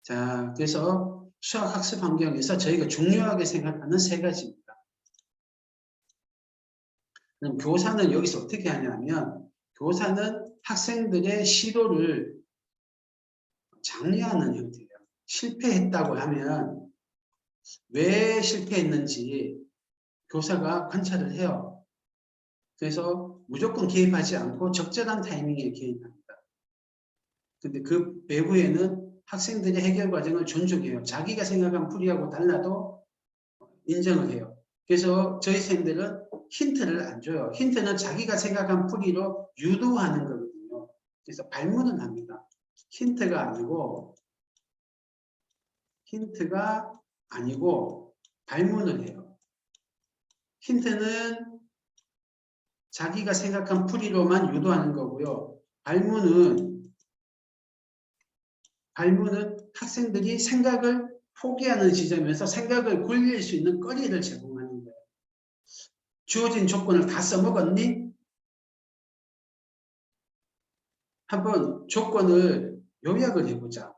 Speaker 1: 자, 그래서 수학학습 환경에서 저희가 중요하게 생각하는 세 가지입니다. 그럼 교사는 여기서 어떻게 하냐면 교사는 학생들의 시도를 장려하는 형태예요. 실패했다고 하면 왜 실패했는지 교사가 관찰을 해요. 그래서 무조건 개입하지 않고 적절한 타이밍에 개입합니다. 근데 그 배후에는 학생들의 해결 과정을 존중해요. 자기가 생각한 풀이하고 달라도 인정을 해요. 그래서 저희 선생님들은 힌트를 안 줘요. 힌트는 자기가 생각한 풀이로 유도하는 거거든요. 그래서 발문은 합니다. 힌트가 아니고 발문을 해요. 힌트는 자기가 생각한 풀이로만 유도하는 거고요. 발문은 학생들이 생각을 포기하는 지점에서 생각을 굴릴 수 있는 거리를 제공하는 거예요. 주어진 조건을 다 써먹었니? 한번 조건을 요약을 해보자.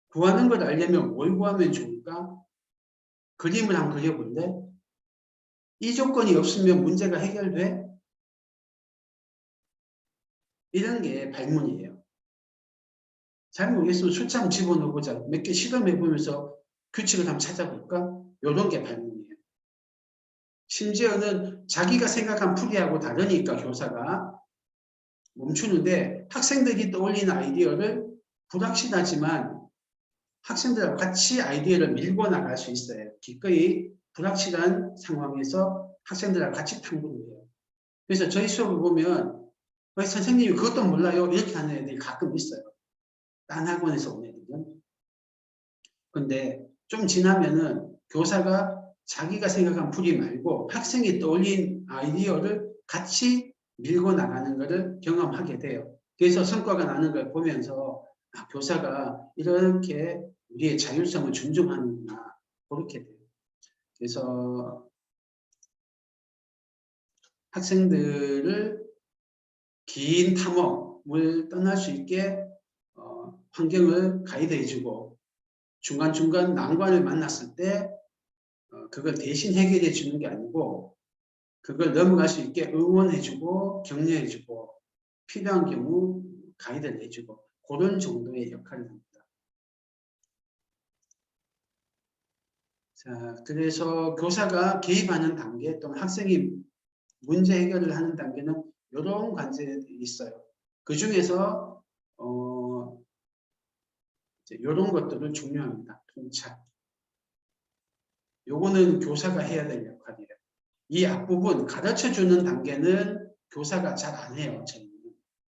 Speaker 1: 구하는 걸 알려면 뭘 구하면 좋을까? 그림을 한번 그려볼래? 이 조건이 없으면 문제가 해결돼? 이런 게 발문이에요. 잘 모르겠으면 숫자 한번 집어넣어보자. 몇 개 실험해보면서 규칙을 한번 찾아볼까? 이런 게 발문이에요. 심지어는 자기가 생각한 풀이하고 다르니까 교사가 멈추는데 학생들이 떠올리는 아이디어를 불확실하지만 학생들하고 같이 아이디어를 밀고 나갈 수 있어요. 기꺼이 불확실한 상황에서 학생들하고 같이 탐구를 해요. 그래서 저희 수업을 보면 선생님이 그것도 몰라요. 이렇게 하는 애들이 가끔 있어요. 딴 학원에서 온 애들은. 근데 좀 지나면은 교사가 자기가 생각한 풀이 말고 학생이 떠올린 아이디어를 같이 밀고 나가는 것을 경험하게 돼요. 그래서 성과가 나는 걸 보면서 교사가 이렇게 우리의 자율성을 존중하는구나. 그렇게 돼요. 그래서 학생들을 긴 탐험을 떠날 수 있게 환경을 가이드해주고 중간중간 난관을 만났을 때 그걸 대신 해결해 주는 게 아니고 그걸 넘어갈 수 있게 응원해주고 격려해주고 필요한 경우 가이드를 해주고 그런 정도의 역할을 합니다. 자, 그래서 교사가 개입하는 단계 또는 학생이 문제 해결을 하는 단계는 이런 관제들이 있어요. 그 중에서 이런 것들은 중요합니다. 통찰. 요거는 교사가 해야 될 역할이에요. 이 앞부분 가르쳐주는 단계는 교사가 잘 안 해요. 저희는.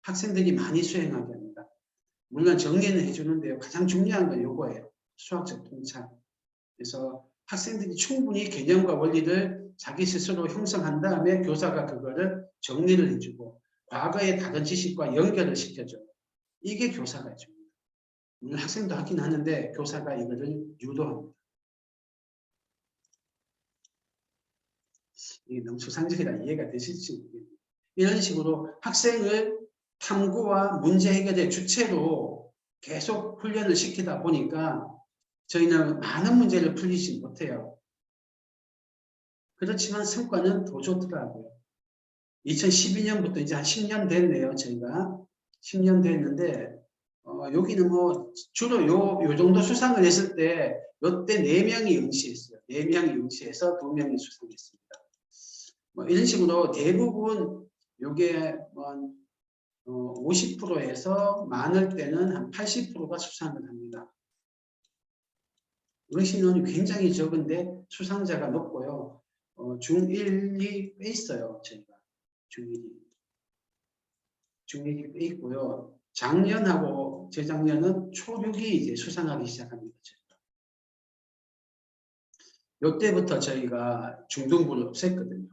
Speaker 1: 학생들이 많이 수행하게 합니다. 물론 정리는 해주는데요. 가장 중요한 건 요거예요. 수학적 통찰. 그래서 학생들이 충분히 개념과 원리를 자기 스스로 형성한 다음에 교사가 그거를 정리를 해주고 과거의 다른 지식과 연결을 시켜줘요. 이게 교사가 해줍니다. 물론 학생도 하긴 하는데 교사가 이거를 유도합니다. 이게 너무 추상적이라 이해가 되실지 모르겠네요. 이런 식으로 학생을 탐구와 문제 해결의 주체로 계속 훈련을 시키다 보니까 저희는 많은 문제를 풀리지 못해요. 그렇지만 성과는 더 좋더라고요. 2012년부터 이제 한 10년 됐네요. 저희가 10년 됐는데 여기는 뭐 주로 요 정도 수상을 했을 때 이때 4명이 응시했어요. 4명이 응시해서 2명이 수상했습니다. 뭐 이런 식으로 대부분 요게 뭐 50%에서 많을 때는 한 80%가 수상을 합니다. 응시인원이 굉장히 적은데 수상자가 높고요. 중1이 빼 있어요. 저희가 중1이 빼 있고요. 작년하고 재작년은 초6이 이제 수상하기 시작합니다. 이때부터 저희가 중등부를 없앴거든요.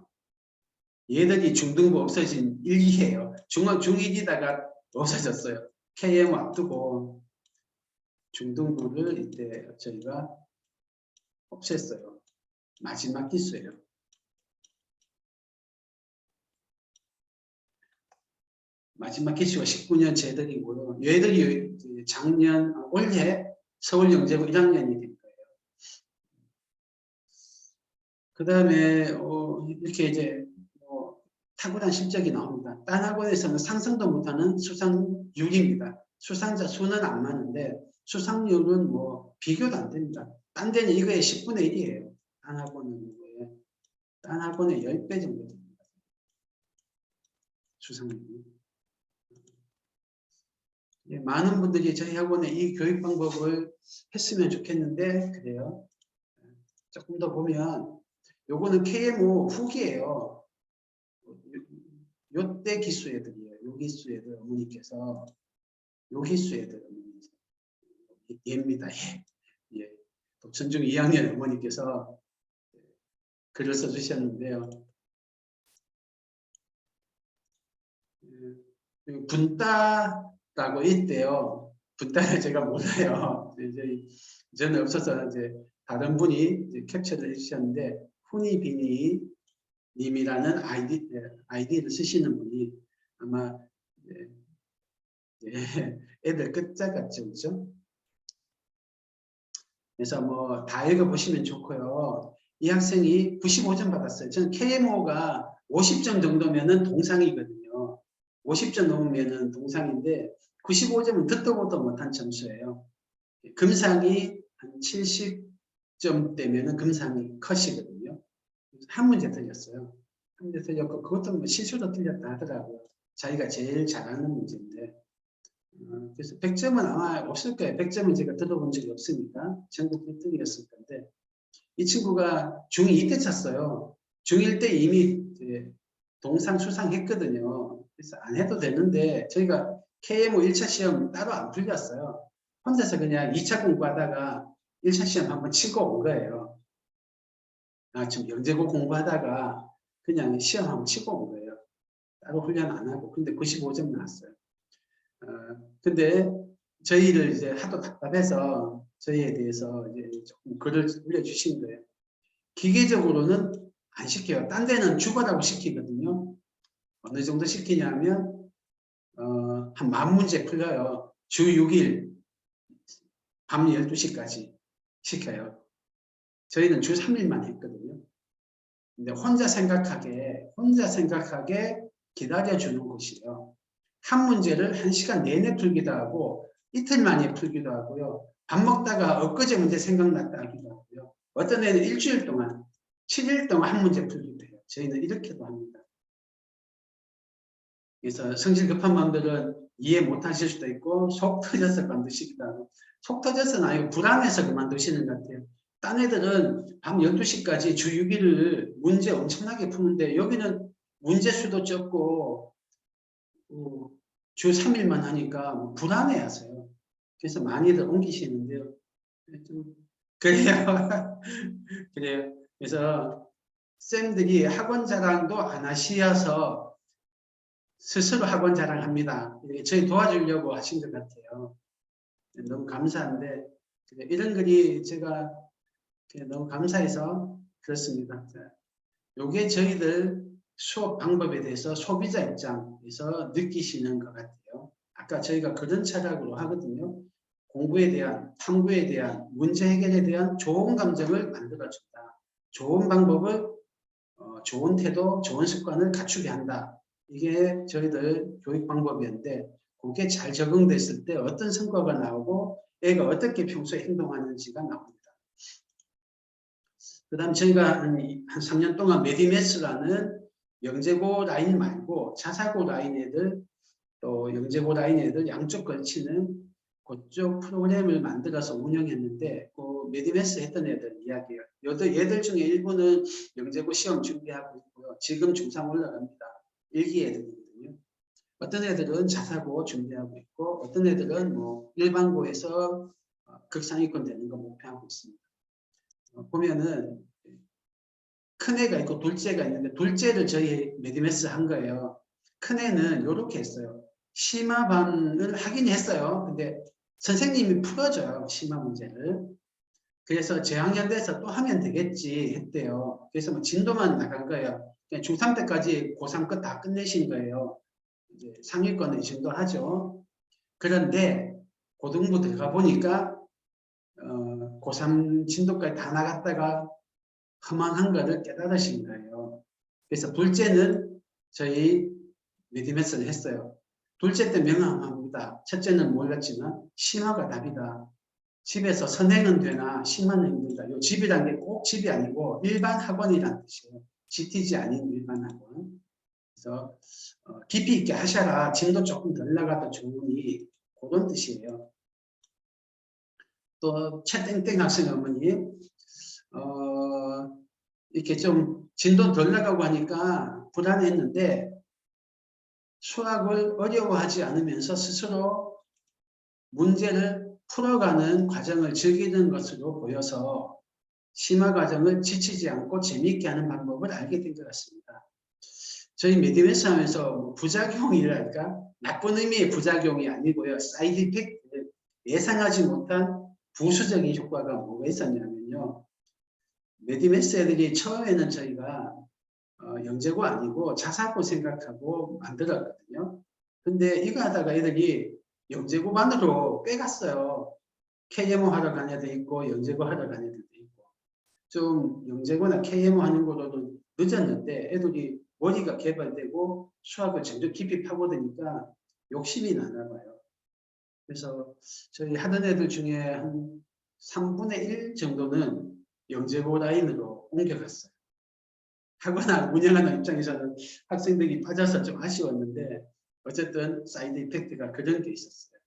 Speaker 1: 얘들이 중등부 없어진 1, 2예요. 중1이다가 없어졌어요. KM 앞두고 중등부를 이때 저희가 없앴어요. 마지막 기수예요. 마지막 기수가 19년 쟤들이고요. 얘들이 작년 올해 서울영재고 1학년이 된 거예요. 그 다음에 이렇게 이제 탁월한 실적이 나옵니다. 딴 학원에서는 상상도 못하는 수상률입니다. 수상자 수는 안 많은데 수상률은 뭐 비교도 안 됩니다. 딴 데는 이거의 10분의 1이에요. 딴 학원의 10배 정도 됩니다. 수상률이. 많은 분들이 저희 학원에 이 교육 방법을 했으면 좋겠는데 그래요. 조금 더 보면 요거는 KMO 후기예요. 요때 기수 애들이에요. 요 기수 애들 어머니께서 요 기수 애들 어머니 얘입니다. 예. 전중 2학년 어머니께서 글을 써주셨는데요. 분따라고 있대요. 분따를 제가 몰라요. 저는 없어서 이제 다른 분이 이제 캡처를 해주셨는데 후니비니 님이라는 아이디를 쓰시는 분이 아마 애들 끝자 같죠, 그죠? 그래서 뭐 다 읽어보시면 좋고요. 이 학생이 95점 받았어요. 저는 KMO가 50점 정도면은 동상이거든요. 50점 넘으면은 동상인데 95점은 듣도 보도 못한 점수예요. 금상이 한 70점대면은 금상이 컷이거든요. 한 문제 틀렸어요. 한 문제 틀렸고 그것도 뭐 실수로 틀렸다 하더라고요. 자기가 제일 잘하는 문제인데 그래서 100점은 아마 없을 거예요. 100점은 제가 들어본 적이 없으니까 전국 1등이었을 건데 이 친구가 중2 때 찼어요. 중1 때 이미 동상 수상했거든요. 그래서 안 해도 되는데 저희가 KMO 1차 시험 따로 안 풀렸어요. 혼자서 그냥 2차 공부하다가 1차 시험 한번 치고 온 거예요. 지금 영재고 공부하다가 그냥 시험 한번 치고 온 거예요. 따로 훈련 안 하고. 근데 95점 나왔어요. 근데 저희를 이제 하도 답답해서 저희에 대해서 이제 조금 글을 올려주신 거예요. 기계적으로는 안 시켜요. 딴 데는 주거라고 시키거든요. 어느 정도 시키냐면 한 10,000문제 풀려요. 주 6일 밤 12시까지 시켜요. 저희는 주 3일만 했거든요. 근데 혼자 생각하게 기다려주는 곳이에요. 한 문제를 1시간 내내 풀기도 하고 이틀 만에 풀기도 하고요. 밥 먹다가 엊그제 문제 생각났다 하기도 하고요. 어떤 애는 일주일 동안 7일 동안 한 문제 풀기도 해요. 저희는 이렇게도 합니다. 그래서 성질 급한 마음들은 이해 못하실 수도 있고 속 터져서 그만두시기도 하고 속 터져서는 아니고 불안해서 그만두시는 것 같아요. 딴 애들은 밤 12시까지 주 6일을 문제 엄청나게 푸는데 여기는 문제 수도 적고 주 3일만 하니까 불안해하세요. 그래서 많이들 옮기시는데요. 그래요. 그래요. 그래서 쌤들이 학원 자랑도 안 하시어서 스스로 학원 자랑합니다. 저희 도와주려고 하신 것 같아요. 너무 감사한데 이런 글이 제가 너무 감사해서 그렇습니다. 요게 저희들 수업 방법에 대해서 소비자 입장에서 느끼시는 것 같아요. 아까 저희가 그런 철학으로 하거든요. 공부에 대한, 탐구에 대한, 문제 해결에 대한 좋은 감정을 만들어준다. 좋은 방법을, 좋은 태도, 좋은 습관을 갖추게 한다. 이게 저희들 교육 방법이었는데 그게 잘 적용됐을 때 어떤 성과가 나오고 애가 어떻게 평소에 행동하는지가 나옵니다. 그 다음 저희가 한 3년 동안 메디메스라는 영재고 라인 말고 자사고 라인 애들 또 영재고 라인 애들 양쪽 걸치는 그쪽 프로그램을 만들어서 운영했는데 그 메디메스 했던 애들 이야기예요. 얘들 중에 일부는 영재고 시험 준비하고 있고요. 지금 중3 올라갑니다. 1기 애들이거든요. 어떤 애들은 자사고 준비하고 있고 어떤 애들은 뭐 일반고에서 극상위권 되는 거 목표하고 있습니다. 보면은 큰 애가 있고 둘째가 있는데 둘째를 저희 메디메스 한 거예요. 큰 애는 이렇게 했어요. 심화반을 하긴 했어요. 근데 선생님이 풀어줘요. 심화 문제를. 그래서 재학년 돼서 또 하면 되겠지 했대요. 그래서 뭐 진도만 나간 거예요. 중3 때까지 고3 거 다 끝내신 거예요. 이제 상위권을 진도하죠. 그런데 고등부 들어가 보니까 고3 진도까지 다 나갔다가 허망한 것을 깨달으신 거예요. 그래서 둘째는 저희 메디메스를 했어요. 둘째 때 명함합니다. 첫째는 몰랐지만 심화가 답이다. 집에서 선행은 되나 심화는 힘들다. 요 집이란 게 꼭 집이 아니고 일반 학원이란 뜻이에요. GTG 아닌 일반 학원. 그래서 깊이 있게 하셔라. 진도 조금 덜 나가도 좋으니 그런 뜻이에요. 또 최땡땡 학생 어머니 이렇게 좀 진도 덜 나가고 하니까 불안했는데 수학을 어려워하지 않으면서 스스로 문제를 풀어가는 과정을 즐기는 것으로 보여서 심화 과정을 지치지 않고 재미있게 하는 방법을 알게 된 것 같습니다. 저희 메디메스 하면서 부작용이랄까? 나쁜 의미의 부작용이 아니고요. 사이드 이펙트, 예상하지 못한 부수적인 효과가 뭐가 있었냐면요. 메디메스 애들이 처음에는 저희가 영재고 아니고 자사고 생각하고 만들었거든요. 근데 이거 하다가 애들이 영재고반으로 빼갔어요. KMO 하러 간 애도 있고 영재고 하러 간 애들도 있고. 좀 영재고나 KMO 하는 거로도 늦었는데 애들이 머리가 개발되고 수학을 점점 깊이 파고드니까 욕심이 나나 봐요. 그래서 저희 하던 애들 중에 한 3분의 1 정도는 영재고 라인으로 옮겨갔어요. 하거나 운영하는 입장에서는 학생들이 빠져서 좀 아쉬웠는데 어쨌든 사이드 이펙트가 그런 게 있었어요.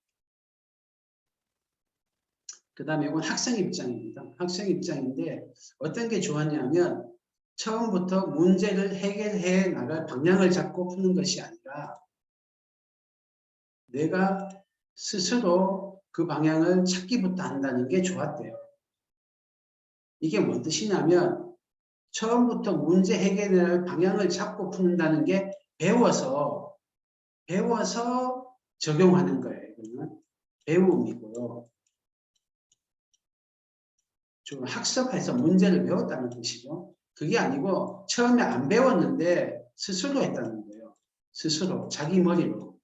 Speaker 1: 그 다음에 이건 학생 입장입니다. 학생 입장인데 어떤 게 좋았냐면 처음부터 문제를 해결해 나갈 방향을 잡고 푸는 것이 아니라 내가 스스로 그 방향을 찾기부터 한다는 게 좋았대요. 이게 뭔 뜻이냐면 처음부터 문제 해결할 방향을 잡고 푸는다는 게 배워서 적용하는 거예요. 이거는 배움이고요. 좀 학습해서 문제를 배웠다는 뜻이죠. 그게 아니고 처음에 안 배웠는데 스스로 했다는 거예요. 스스로 자기 머리로.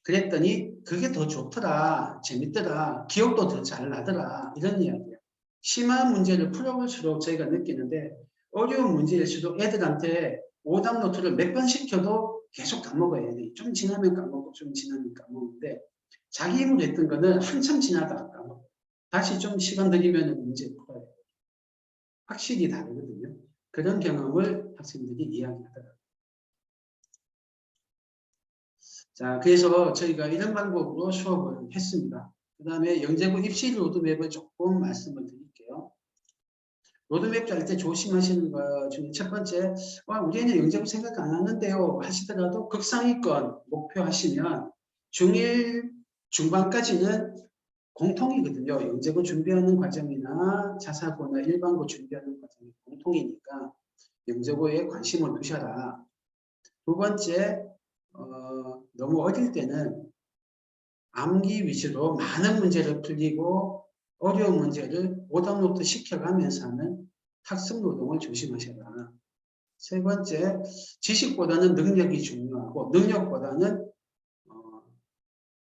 Speaker 1: 그랬더니 그게 더 좋더라. 재밌더라. 기억도 더 잘 나더라. 이런 이야기예요. 심한 문제를 풀어볼수록 저희가 느끼는데 어려운 문제일수록 애들한테 오답 노트를 몇 번 시켜도 계속 까먹어야 돼. 좀 지나면 까먹고 좀 지나면 까먹는데 자기 힘으로 했던 거는 한참 지나다가 까먹어. 다시 좀 시간 들이면 문제 풀어야 돼. 확실히 다르거든요. 그런 경험을 학생들이 이야기하더라고요. 자, 그래서 저희가 이런 방법으로 수업을 했습니다. 그 다음에 영재고 입시 로드맵을 조금 말씀을 드릴게요. 로드맵 짤 때 조심하시는 것 중에 첫 번째, 우리 애는 영재고 생각 안 하는데요 하시더라도 극상위권 목표하시면 중1 중반까지는 공통이거든요. 영재고 준비하는 과정이나 자사고나 일반고 준비하는 과정이 공통이니까 영재고에 관심을 두셔라. 두 번째, 너무 어릴 때는 암기 위주로 많은 문제를 풀리고 어려운 문제를 오답노트 시켜가면서 하는 학습 노동을 조심하셔라. 세 번째, 지식보다는 능력이 중요하고 능력보다는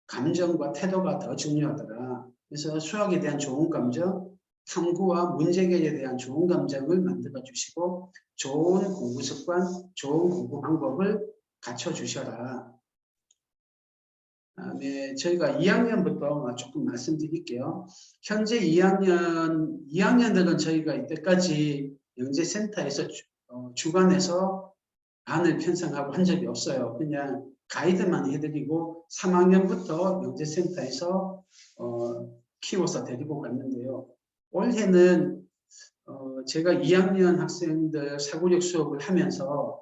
Speaker 1: 감정과 태도가 더 중요하더라. 그래서 수학에 대한 좋은 감정, 탐구와 문제개에 대한 좋은 감정을 만들어 주시고 좋은 공부 습관, 좋은 공부 방법을 갖춰 주셔라. 다음에 저희가 2학년부터 조금 말씀드릴게요. 현재 2학년들은 저희가 이때까지 영재센터에서 주관해서 반을 편성하고 한 적이 없어요. 그냥 가이드만 해드리고 3학년부터 영재센터에서 키워서 데리고 갔는데요. 올해는 제가 2학년 학생들 사고력 수업을 하면서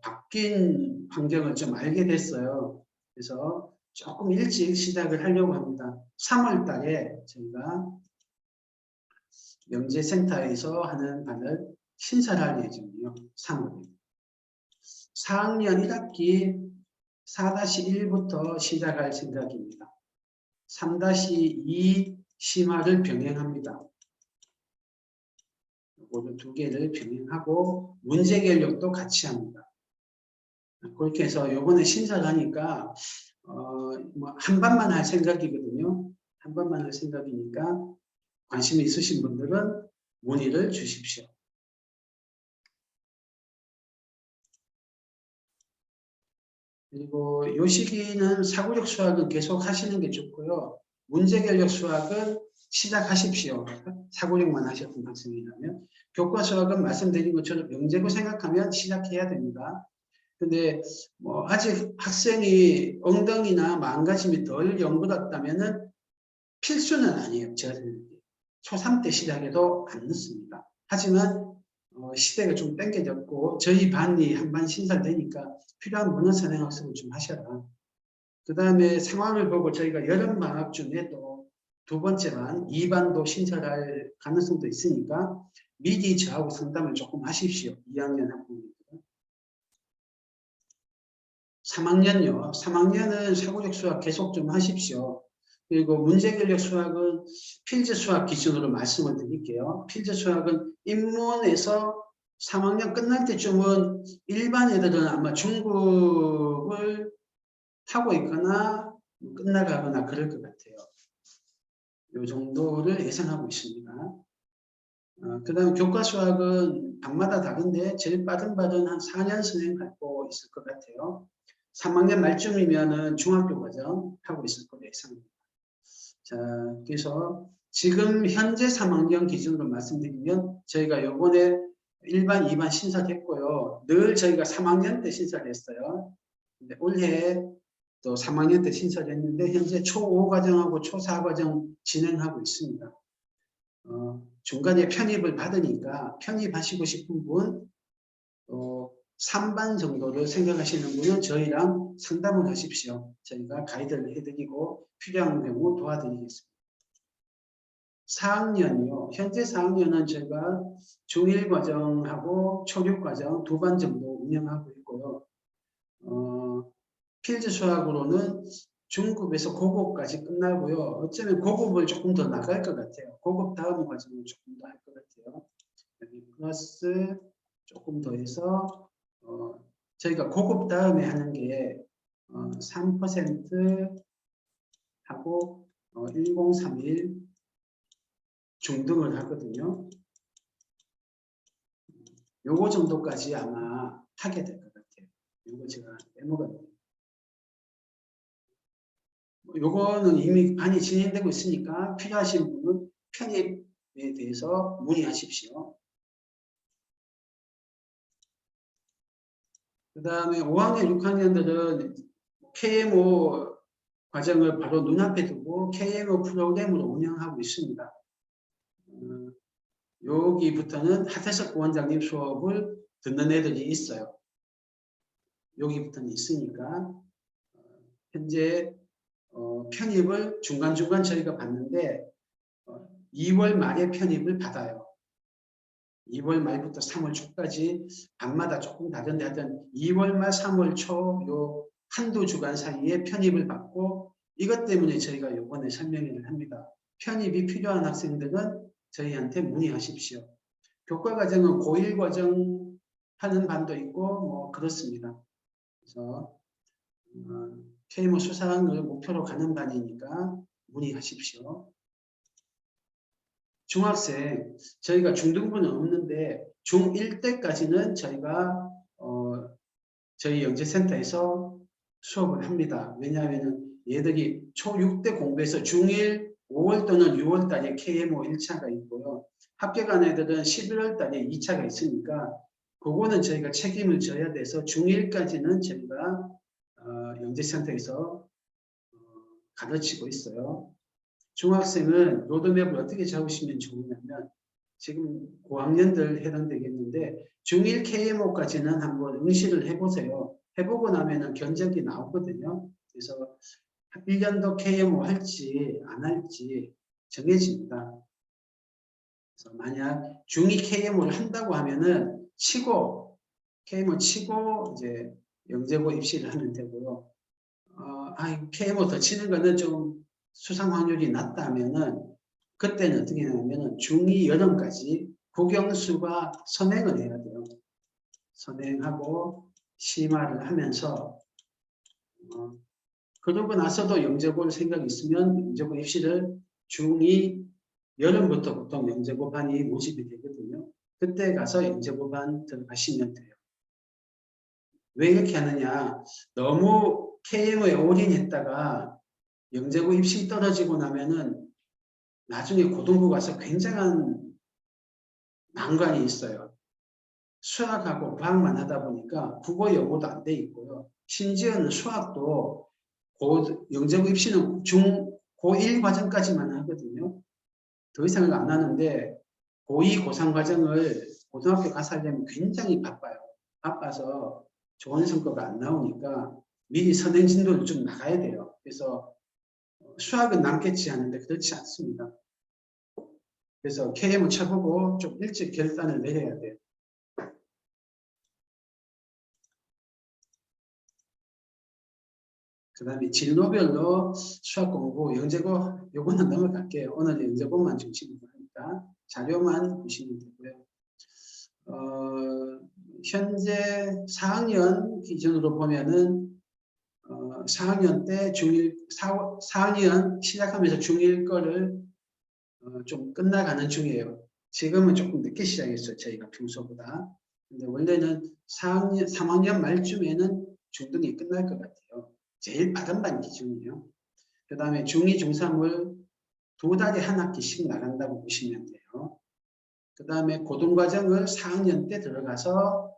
Speaker 1: 바뀐 환경을 좀 알게 됐어요. 그래서 조금 일찍 시작을 하려고 합니다. 3월 달에 저희가 영재센터에서 하는 반을 신설할 예정이에요. 3월에. 4학년 1학기 4-1부터 시작할 생각입니다. 3-2 심화를 병행합니다. 이거를 두 개를 병행하고 문제 결력도 같이 합니다. 그렇게 해서 요번에 신설하니까 한 반만 할 생각이거든요. 한 반만 할 생각이니까 관심 있으신 분들은 문의를 주십시오. 그리고 이 시기는 사고력 수학은 계속 하시는 게 좋고요. 문제 결력 수학은 시작하십시오. 사고력만 하셨던 학생이라면. 교과 수학은 말씀드린 것처럼 영재고 생각하면 시작해야 됩니다. 근데 아직 학생이 엉덩이나 마음가짐이 덜 연구됐다면은 필수는 아니에요. 초3 때 시작해도 안 늦습니다. 하지만 시대가 좀 땡겨졌고 저희 반이 한 반 신설되니까 필요한 문헌선행학습을 좀 하셔라. 그 다음에 상황을 보고 저희가 여름방학쯤에 또 두 번째 반, 2반도 신설할 가능성도 있으니까 미리 저하고 상담을 조금 하십시오. 2학년 학부모님들. 3학년요. 3학년은 사고력 수학 계속 좀 하십시오. 그리고 문제결력 수학은 필즈 수학 기준으로 말씀을 드릴게요. 필즈 수학은 인문에서 3학년 끝날 때쯤은 일반 애들은 아마 중급을 하고 있거나 끝나가거나 그럴 것 같아요. 이 정도를 예상하고 있습니다. 그 다음 교과 수학은 반마다 다른데 제일 빠른 반은 한 4년 선행 갖고 있을 것 같아요. 3학년 말쯤이면은 중학교 과정 하고 있을 거로 예상합니다. 자, 그래서 지금 현재 3학년 기준으로 말씀드리면 저희가 요번에 1반, 2반 신설했고요. 늘 저희가 3학년 때 신설했어요. 근데 올해 또 3학년 때 신설했는데 현재 초5 과정하고 초4 과정 진행하고 있습니다. 중간에 편입을 받으니까 편입하시고 싶은 분, 3반 정도를 생각하시는 분은 저희랑 상담을 하십시오. 저희가 가이드를 해드리고 필요한 경우 도와드리겠습니다. 4학년이요. 현재 4학년은 제가 중1 과정하고 초6 과정 두 반 정도 운영하고 있고요. 필드 수학으로는 중급에서 고급까지 끝나고요. 어쩌면 고급을 조금 더 나갈 것 같아요. 고급 다음 과정을 조금 더 할 것 같아요. 여기 플러스 조금 더 해서 저희가 고급 다음에 하는 게 3% 하고 1031 중등을 하거든요. 요거 정도까지 아마 하게 될 것 같아요. 요거 제가 메모가 요거는 이미 반이 진행되고 있으니까 필요하신 분은 편입에 대해서 문의하십시오. 그 다음에 5학년, 6학년들은 KMO 과정을 바로 눈앞에 두고 KMO 프로그램으로 운영하고 있습니다. 여기부터는 하태석 부원장님 수업을 듣는 애들이 있어요. 여기부터는 있으니까 현재 편입을 중간중간 저희가 받는데 2월 말에 편입을 받아요. 2월 말부터 3월 초까지 밤마다 조금 다른데 하여튼 2월 말 3월 초 요 한두 주간 사이에 편입을 받고 이것 때문에 저희가 이번에 설명회를 합니다. 편입이 필요한 학생들은 저희한테 문의하십시오. 교과 과정은 고1 과정 하는 반도 있고 뭐 그렇습니다. 그래서 KMO 수상을 목표로 가는 반이니까 문의하십시오. 중학생, 저희가 중등부는 없는데 중1 때까지는 저희가 저희 영재센터에서 수업을 합니다. 왜냐하면 얘들이 초6 때 공부해서 중1 5월 또는 6월 달에 KMO 1차가 있고요. 합격한 애들은 11월 달에 2차가 있으니까 그거는 저희가 책임을 져야 돼서 중1까지는 저희가 영재센터에서 가르치고 있어요. 중학생은 로드맵을 어떻게 잡으시면 좋으냐면 지금 고학년들 해당되겠는데 중1 KMO까지는 한번 응시를 해보세요. 해보고 나면은 견적이 나오거든요. 그래서 1년도 KMO 할지 안 할지 정해집니다. 그래서 만약 중2 KMO를 한다고 하면은 KMO 치고 이제 영재고 입시를 하면 되고요. KMO 더 치는 거는 좀 수상 확률이 낮다면은 그때는 어떻게 하냐면은 중2 여름까지 국영수가 선행을 해야 돼요. 선행하고 심화를 하면서 그러고 나서도 영재고를 생각이 있으면 영재고 입시를 중2 여름부터 보통 영재고 반이 모집이 되거든요. 그때 가서 영재고 반 들어가시면 돼요. 왜 이렇게 하느냐? 너무 KMO에 올인했다가 영재고 입시 떨어지고 나면은 나중에 고등부 가서 굉장한 난관이 있어요. 수학하고 과학만 하다 보니까 국어 영어도 안 돼 있고요. 심지어는 수학도 영재고 입시는 고1 과정까지만 하거든요. 더 이상을 안 하는데 고2, 고3 과정을 고등학교 가서 하려면 굉장히 바빠요. 바빠서 좋은 성과가 안 나오니까 미리 선행 진도를 좀 나가야 돼요. 그래서 수학은 남겠지 하는데 그렇지 않습니다. 그래서 KM을 쳐보고 좀 일찍 결단을 내려야 돼요. 그 다음에 진로별로 수학 공부, 영재고 요거는 넘어갈게요. 오늘 영재고만 중심으로 하니까 자료만 보시면 되고요. 현재 4학년 기준으로 보면은 4학년 때 중1, 4학년 시작하면서 중1 거를 좀 끝나가는 중이에요. 지금은 조금 늦게 시작했어요. 저희가 평소보다. 근데 원래는 3학년 말쯤에는 중등이 끝날 것 같아요. 제일 빠른 반 기준이에요. 그 다음에 중2, 중3을 2달에 한 학기씩 나간다고 보시면 돼요. 그 다음에 고등과정을 4학년 때 들어가서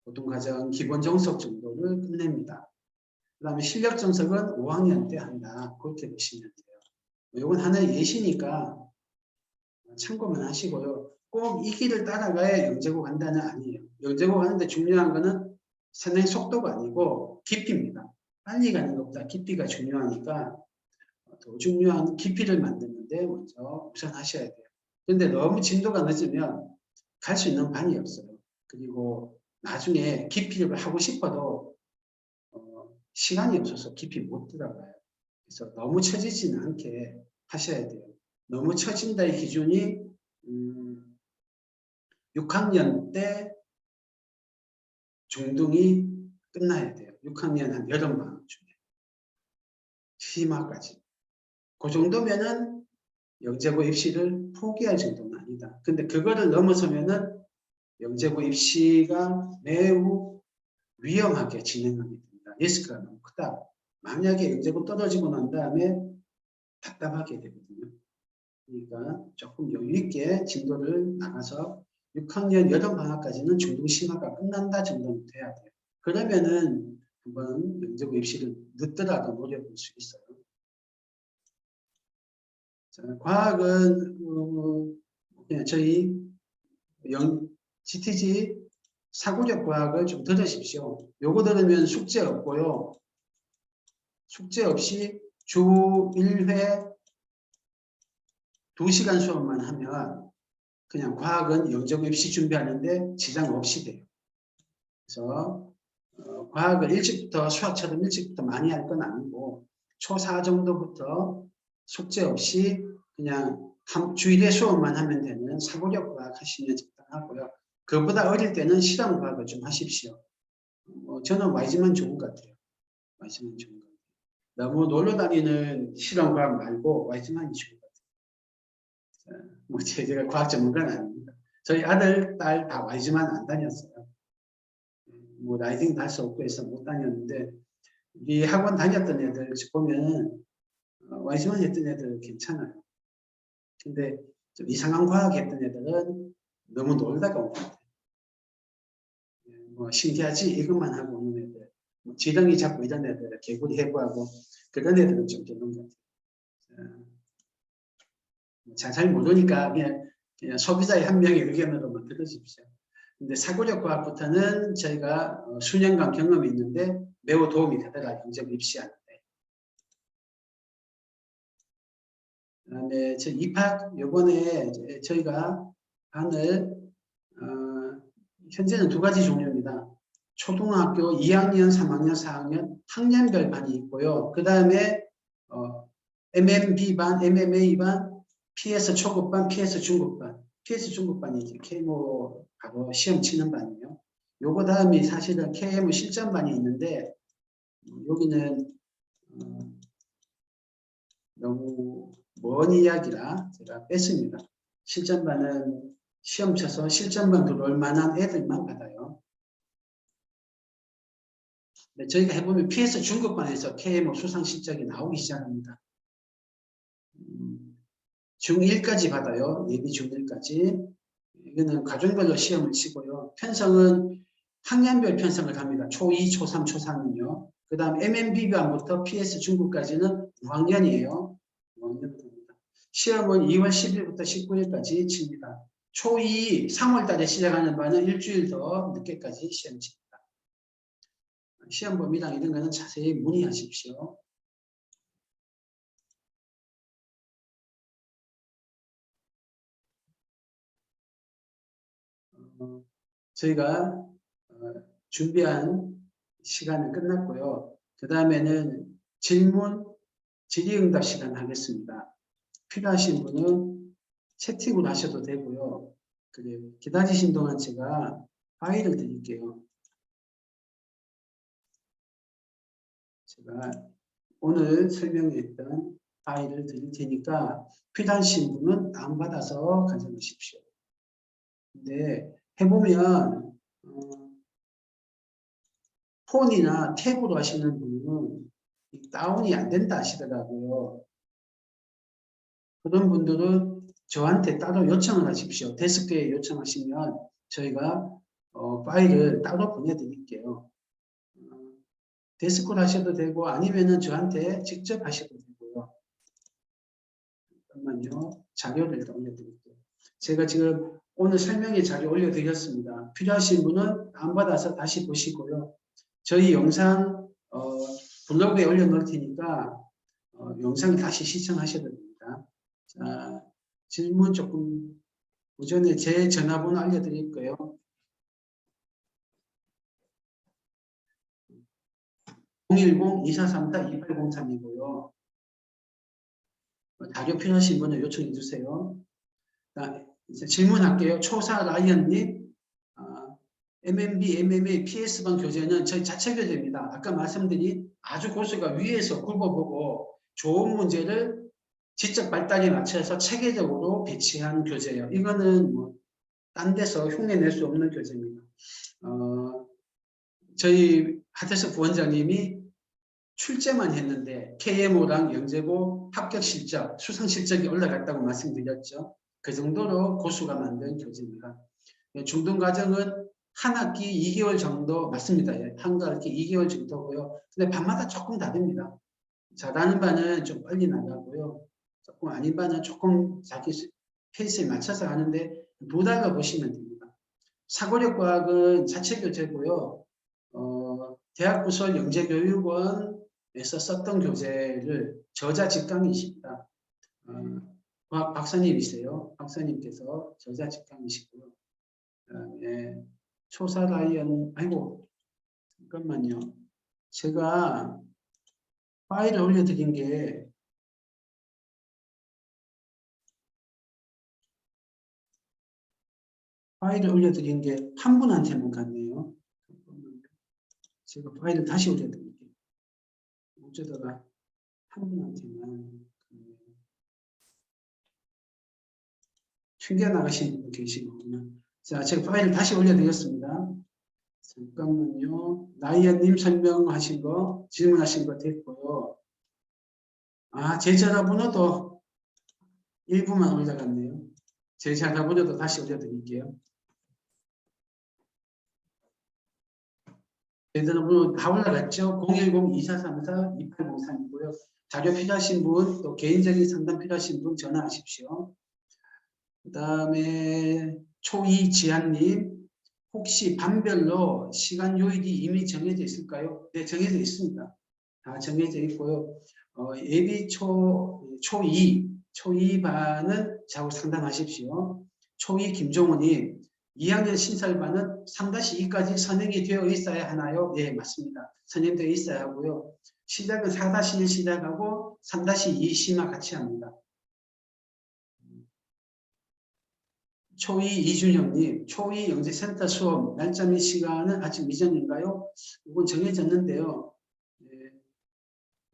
Speaker 1: 고등과정 기본 정석 정도를 끝냅니다. 그 다음에 실력 정석은 5학년 때 한다. 그렇게 보시면 돼요. 이건 하나의 예시니까 참고만 하시고요. 꼭 이 길을 따라가야 영재고 간다는 아니에요. 영재고 가는데 중요한 거는 선행 속도가 아니고 깊이입니다. 빨리 가는 것보다 깊이가 중요하니까 더 중요한 깊이를 만드는데 먼저 우선 하셔야 돼요. 그런데 너무 진도가 늦으면 갈 수 있는 반이 없어요. 그리고 나중에 깊이를 하고 싶어도 시간이 없어서 깊이 못 들어가요. 그래서 너무 처지지는 않게 하셔야 돼요. 너무 처진다의 기준이 6학년 때 중등이 끝나야 돼요. 6학년 한 여름방학 중에. 심화까지. 그 정도면은 영재고 입시를 포기할 정도는 아니다. 근데 그거를 넘어서면은 영재고 입시가 매우 위험하게 진행하게 됩니다. 리스크가 너무 크다. 만약에 영재고 떨어지고 난 다음에 답답하게 되거든요. 그러니까 조금 여유있게 진도를 나가서 6학년 여름방학까지는 중등 심화가 끝난다 정도는 돼야 돼요. 그러면은 한번 영재고 입시를 늦더라도 노려볼 수 있어요. 자, 과학은 그냥 저희 GTG 사고력 과학을 좀 들으십시오. 요거 들으면 숙제 없고요. 숙제 없이 주 1회 2시간 수업만 하면 그냥 과학은 영재고 입시 준비하는데 지장 없이 돼요. 그래서 과학을 일찍부터 수학처럼 일찍부터 많이 할 건 아니고 초4 정도부터 숙제 없이 그냥 주 1회 수업만 하면 되는 사고력 과학 하시면 적당하고요. 그보다 어릴 때는 실험 과학을 좀 하십시오. 저는 Y지만 좋은 것 같아요. Y지만 좋은 것 같아요. 너무 놀러 다니는 실험 과학 말고 Y지만이 좋은 것 같아요. 제가 과학 전문가는 아닙니다. 저희 아들, 딸 다 Y지만 안 다녔어요. 라이딩도 할 수 없고 해서 못 다녔는데 우리 학원 다녔던 애들 보면 Y1 했던 애들 괜찮아요. 근데 좀 이상한 과학 했던 애들은 너무 놀다가 오는 것 같아요. 뭐 신기하지 이것만 하고 오는 애들, 뭐 지렁이 잡고 이런 애들, 개구리 해부하고 그런 애들은 좀 되는 것 같아요. 잘 모르니까 그냥 소비자의 한 명의 의견으로만 들어주십시오. 근데 사고력 과학부터는 저희가 수년간 경험이 있는데 매우 도움이 되더라, 경제부 입시하는데. 그다음에 저 입학 요번에 저희가 반을 현재는 두 가지 종류입니다. 초등학교 2학년, 3학년, 4학년 학년별 반이 있고요. 그 다음에 MMB반, MMA반, PS 초급반, PS 중급반. PS 중급반이 이제 KMO하고 시험 치는 반이에요. 요거 다음이 사실은 KMO 실전반이 있는데 여기는 너무 먼 이야기라 제가 뺐습니다. 실전반은 시험 쳐서 실전반 들어올 만한 애들만 받아요. 네, 저희가 해보면 PS 중급반에서 KMO 수상 실적이 나오기 시작합니다. 중1까지 받아요. 예비 중1까지. 이거는 과정별로 시험을 치고요. 편성은 학년별 편성을 합니다. 초2, 초3, 초3은요. 그 다음 MMB반부터 PS 중급까지는 5학년이에요. 5학년입니다. 시험은 2월 10일부터 19일까지 칩니다. 초2, 3월 달에 시작하는 반은 일주일 더 늦게까지 시험 칩니다. 시험 범위랑 이런 거는 자세히 문의하십시오. 저희가 준비한 시간은 끝났고요. 그 다음에는 질문, 질의응답 시간 하겠습니다. 필요하신 분은 채팅으로 하셔도 되고요. 그리고 기다리신 동안 제가 파일을 드릴게요. 제가 오늘 설명했던 파일을 드릴 테니까 필요하신 분은 다운받아서 가져가십시오. 근데 해보면 폰이나 탭으로 하시는 분은 다운이 안 된다 하시더라고요. 그런 분들은 저한테 따로 요청을 하십시오. 데스크에 요청하시면 저희가 파일을 따로 보내드릴게요. 데스크로 하셔도 되고 아니면은 저한테 직접 하셔도 되고요. 잠깐만요. 자료를 올려드릴게요. 제가 지금 오늘 설명의 자료 올려드렸습니다. 필요하신 분은 다운받아서 다시 보시고요. 저희 영상 블로그에 올려놓을 테니까 영상 다시 시청하셔도 됩니다. 자, 질문 조금 오전에 제 전화번호 알려드릴 거예요. 010-2434-2803이고요. 자료 필요하신 분은 요청해 주세요. 이제 질문할게요. 초사 라이언님, MMB, MMA, PS반 교재는 저희 자체 교재입니다. 아까 말씀드린 아주 고수가 위에서 굵어보고 좋은 문제를 지적 발달에 맞춰서 체계적으로 배치한 교재예요. 이거는 뭐 딴 데서 흉내낼 수 없는 교재입니다. 저희 하태석 부원장님이 출제만 했는데 KMO랑 영재고 합격 실적, 수상 실적이 올라갔다고 말씀드렸죠. 그 정도로 고수가 만든 교재입니다. 중등 과정은 한 학기 2개월 정도 맞습니다. 한 학기 2개월 정도고요. 근데 반마다 조금 다릅니다. 잘하는 반은 좀 빨리 나가고요. 조금 아닌 반은 조금 자기 페이스에 맞춰서 하는데 두 달로 보시면 됩니다. 사고력 과학은 자체 교재고요. 대학부설 영재교육원에서 썼던 교재를 저자 직강이십니다. 박사님이세요. 박사님께서 저자 직강이시고요. 그다음에 초사라이언, 아이고 잠깐만요. 제가 파일을 올려드린 게 한 분한테만 갔네요. 제가 파일을 다시 올려드릴게요. 어쩌다가 한 분한테만 튕겨 나가신 분 계시거든요. 자, 제가 파일을 다시 올려드렸습니다. 잠깐만요. 나이언님 설명하신 거, 질문하신 거 됐고요. 제 전화번호도 일부만 올라갔네요. 제 전화번호도 다시 올려드릴게요. 제 전화번호 다 올라갔죠? 010-2434-2803이고요. 자료 필요하신 분, 또 개인적인 상담 필요하신 분 전화하십시오. 그 다음에 초이지한님, 혹시 반별로 시간 요일이 이미 정해져 있을까요? 네, 정해져 있습니다. 다 정해져 있고요. 예비 초2 반은 저하고 상담하십시오. 초2 김종훈이 2학년 신설반은 3-2까지 선행이 되어 있어야 하나요? 네, 맞습니다. 선행되어 있어야 하고요. 시작은 4-1 시작하고 3-2 심화 같이 합니다. 초2 이준영님, 초2 영재센터 수업 날짜 및 시간은 아직 미정인가요? 이건 정해졌는데요.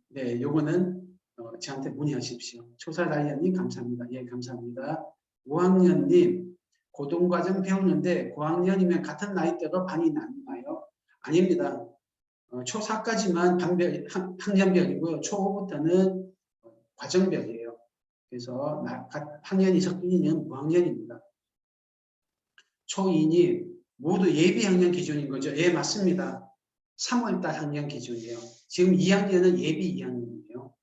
Speaker 1: 네, 요거는 저한테 문의하십시오. 초사라이언님 감사합니다. 예, 감사합니다. 5학년님, 고등과정 배우는데 고학년이면 같은 나이대로 반이 나뉘나요? 아닙니다. 초4까지만 학년별이고요. 초5부터는 과정별이에요. 그래서 학년이 섞이는 무학년입니다. 초2님 모두 예비 학년 기준인 거죠? 예, 맞습니다. 3월달 학년 기준이에요. 지금 2학년은 예비 2학년이에요.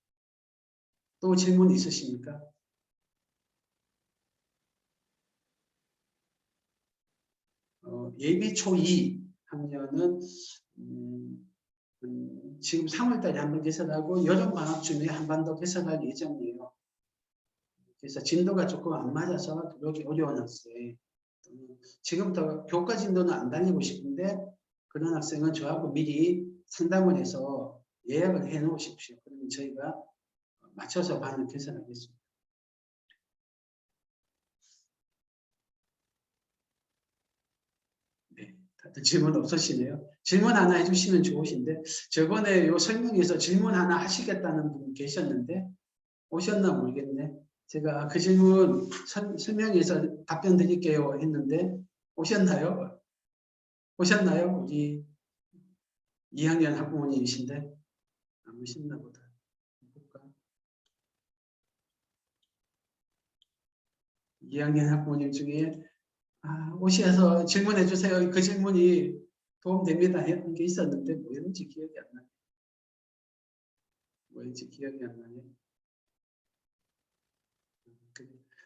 Speaker 1: 또 질문 있으십니까? 예비 초2 학년은 지금 3월달에 한번 개설하고 여름방학쯤에 한 번 더 개설할 예정이에요. 그래서 진도가 조금 안 맞아서 그렇게 어려운 학생. 지금부터 교과 진도는 안 다니고 싶은데 그런 학생은 저하고 미리 상담을 해서 예약을 해 놓으십시오. 그러면 저희가 맞춰서 반을 개설하겠습니다. 네, 다들 질문 없으시네요. 질문 하나 해주시면 좋으신데 저번에 요 설명에서 질문 하나 하시겠다는 분 계셨는데 오셨나 모르겠네. 제가 그 질문 설명해서 답변 드릴게요 했는데 오셨나요? 오셨나요? 우리 2학년 학부모님이신데 안 오셨나 보다. 볼까? 2학년 학부모님 중에 오셔서 질문해 주세요. 그 질문이 도움됩니다. 했던 게 있었는데 뭐였는지 기억이 안 나네. 뭐였지 기억이 안 나네.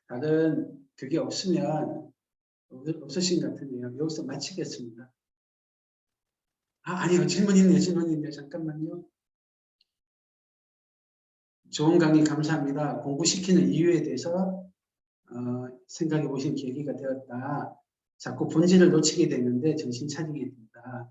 Speaker 1: 다른 그게 없으면 없으신 것 같은데요. 여기서 마치겠습니다. 아니요. 질문 있네요. 질문 있네요. 잠깐만요. 좋은 강의 감사합니다. 공부시키는 이유에 대해서 생각해 보신 계기가 되었다. 자꾸 본질을 놓치게 되는데 정신 차리게 된다.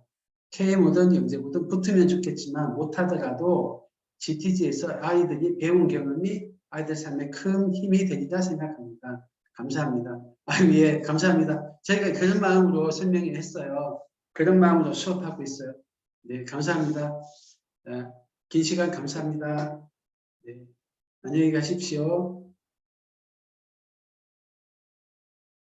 Speaker 1: KM이든 영재고든 붙으면 좋겠지만 못하더라도 GTG에서 아이들이 배운 경험이 아이들 삶에 큰 힘이 되리라 생각합니다. 감사합니다. 예, 감사합니다. 저희가 그런 마음으로 설명을 했어요. 그런 마음으로 수업하고 있어요. 네, 감사합니다. 긴 시간 감사합니다. 네, 안녕히 가십시오.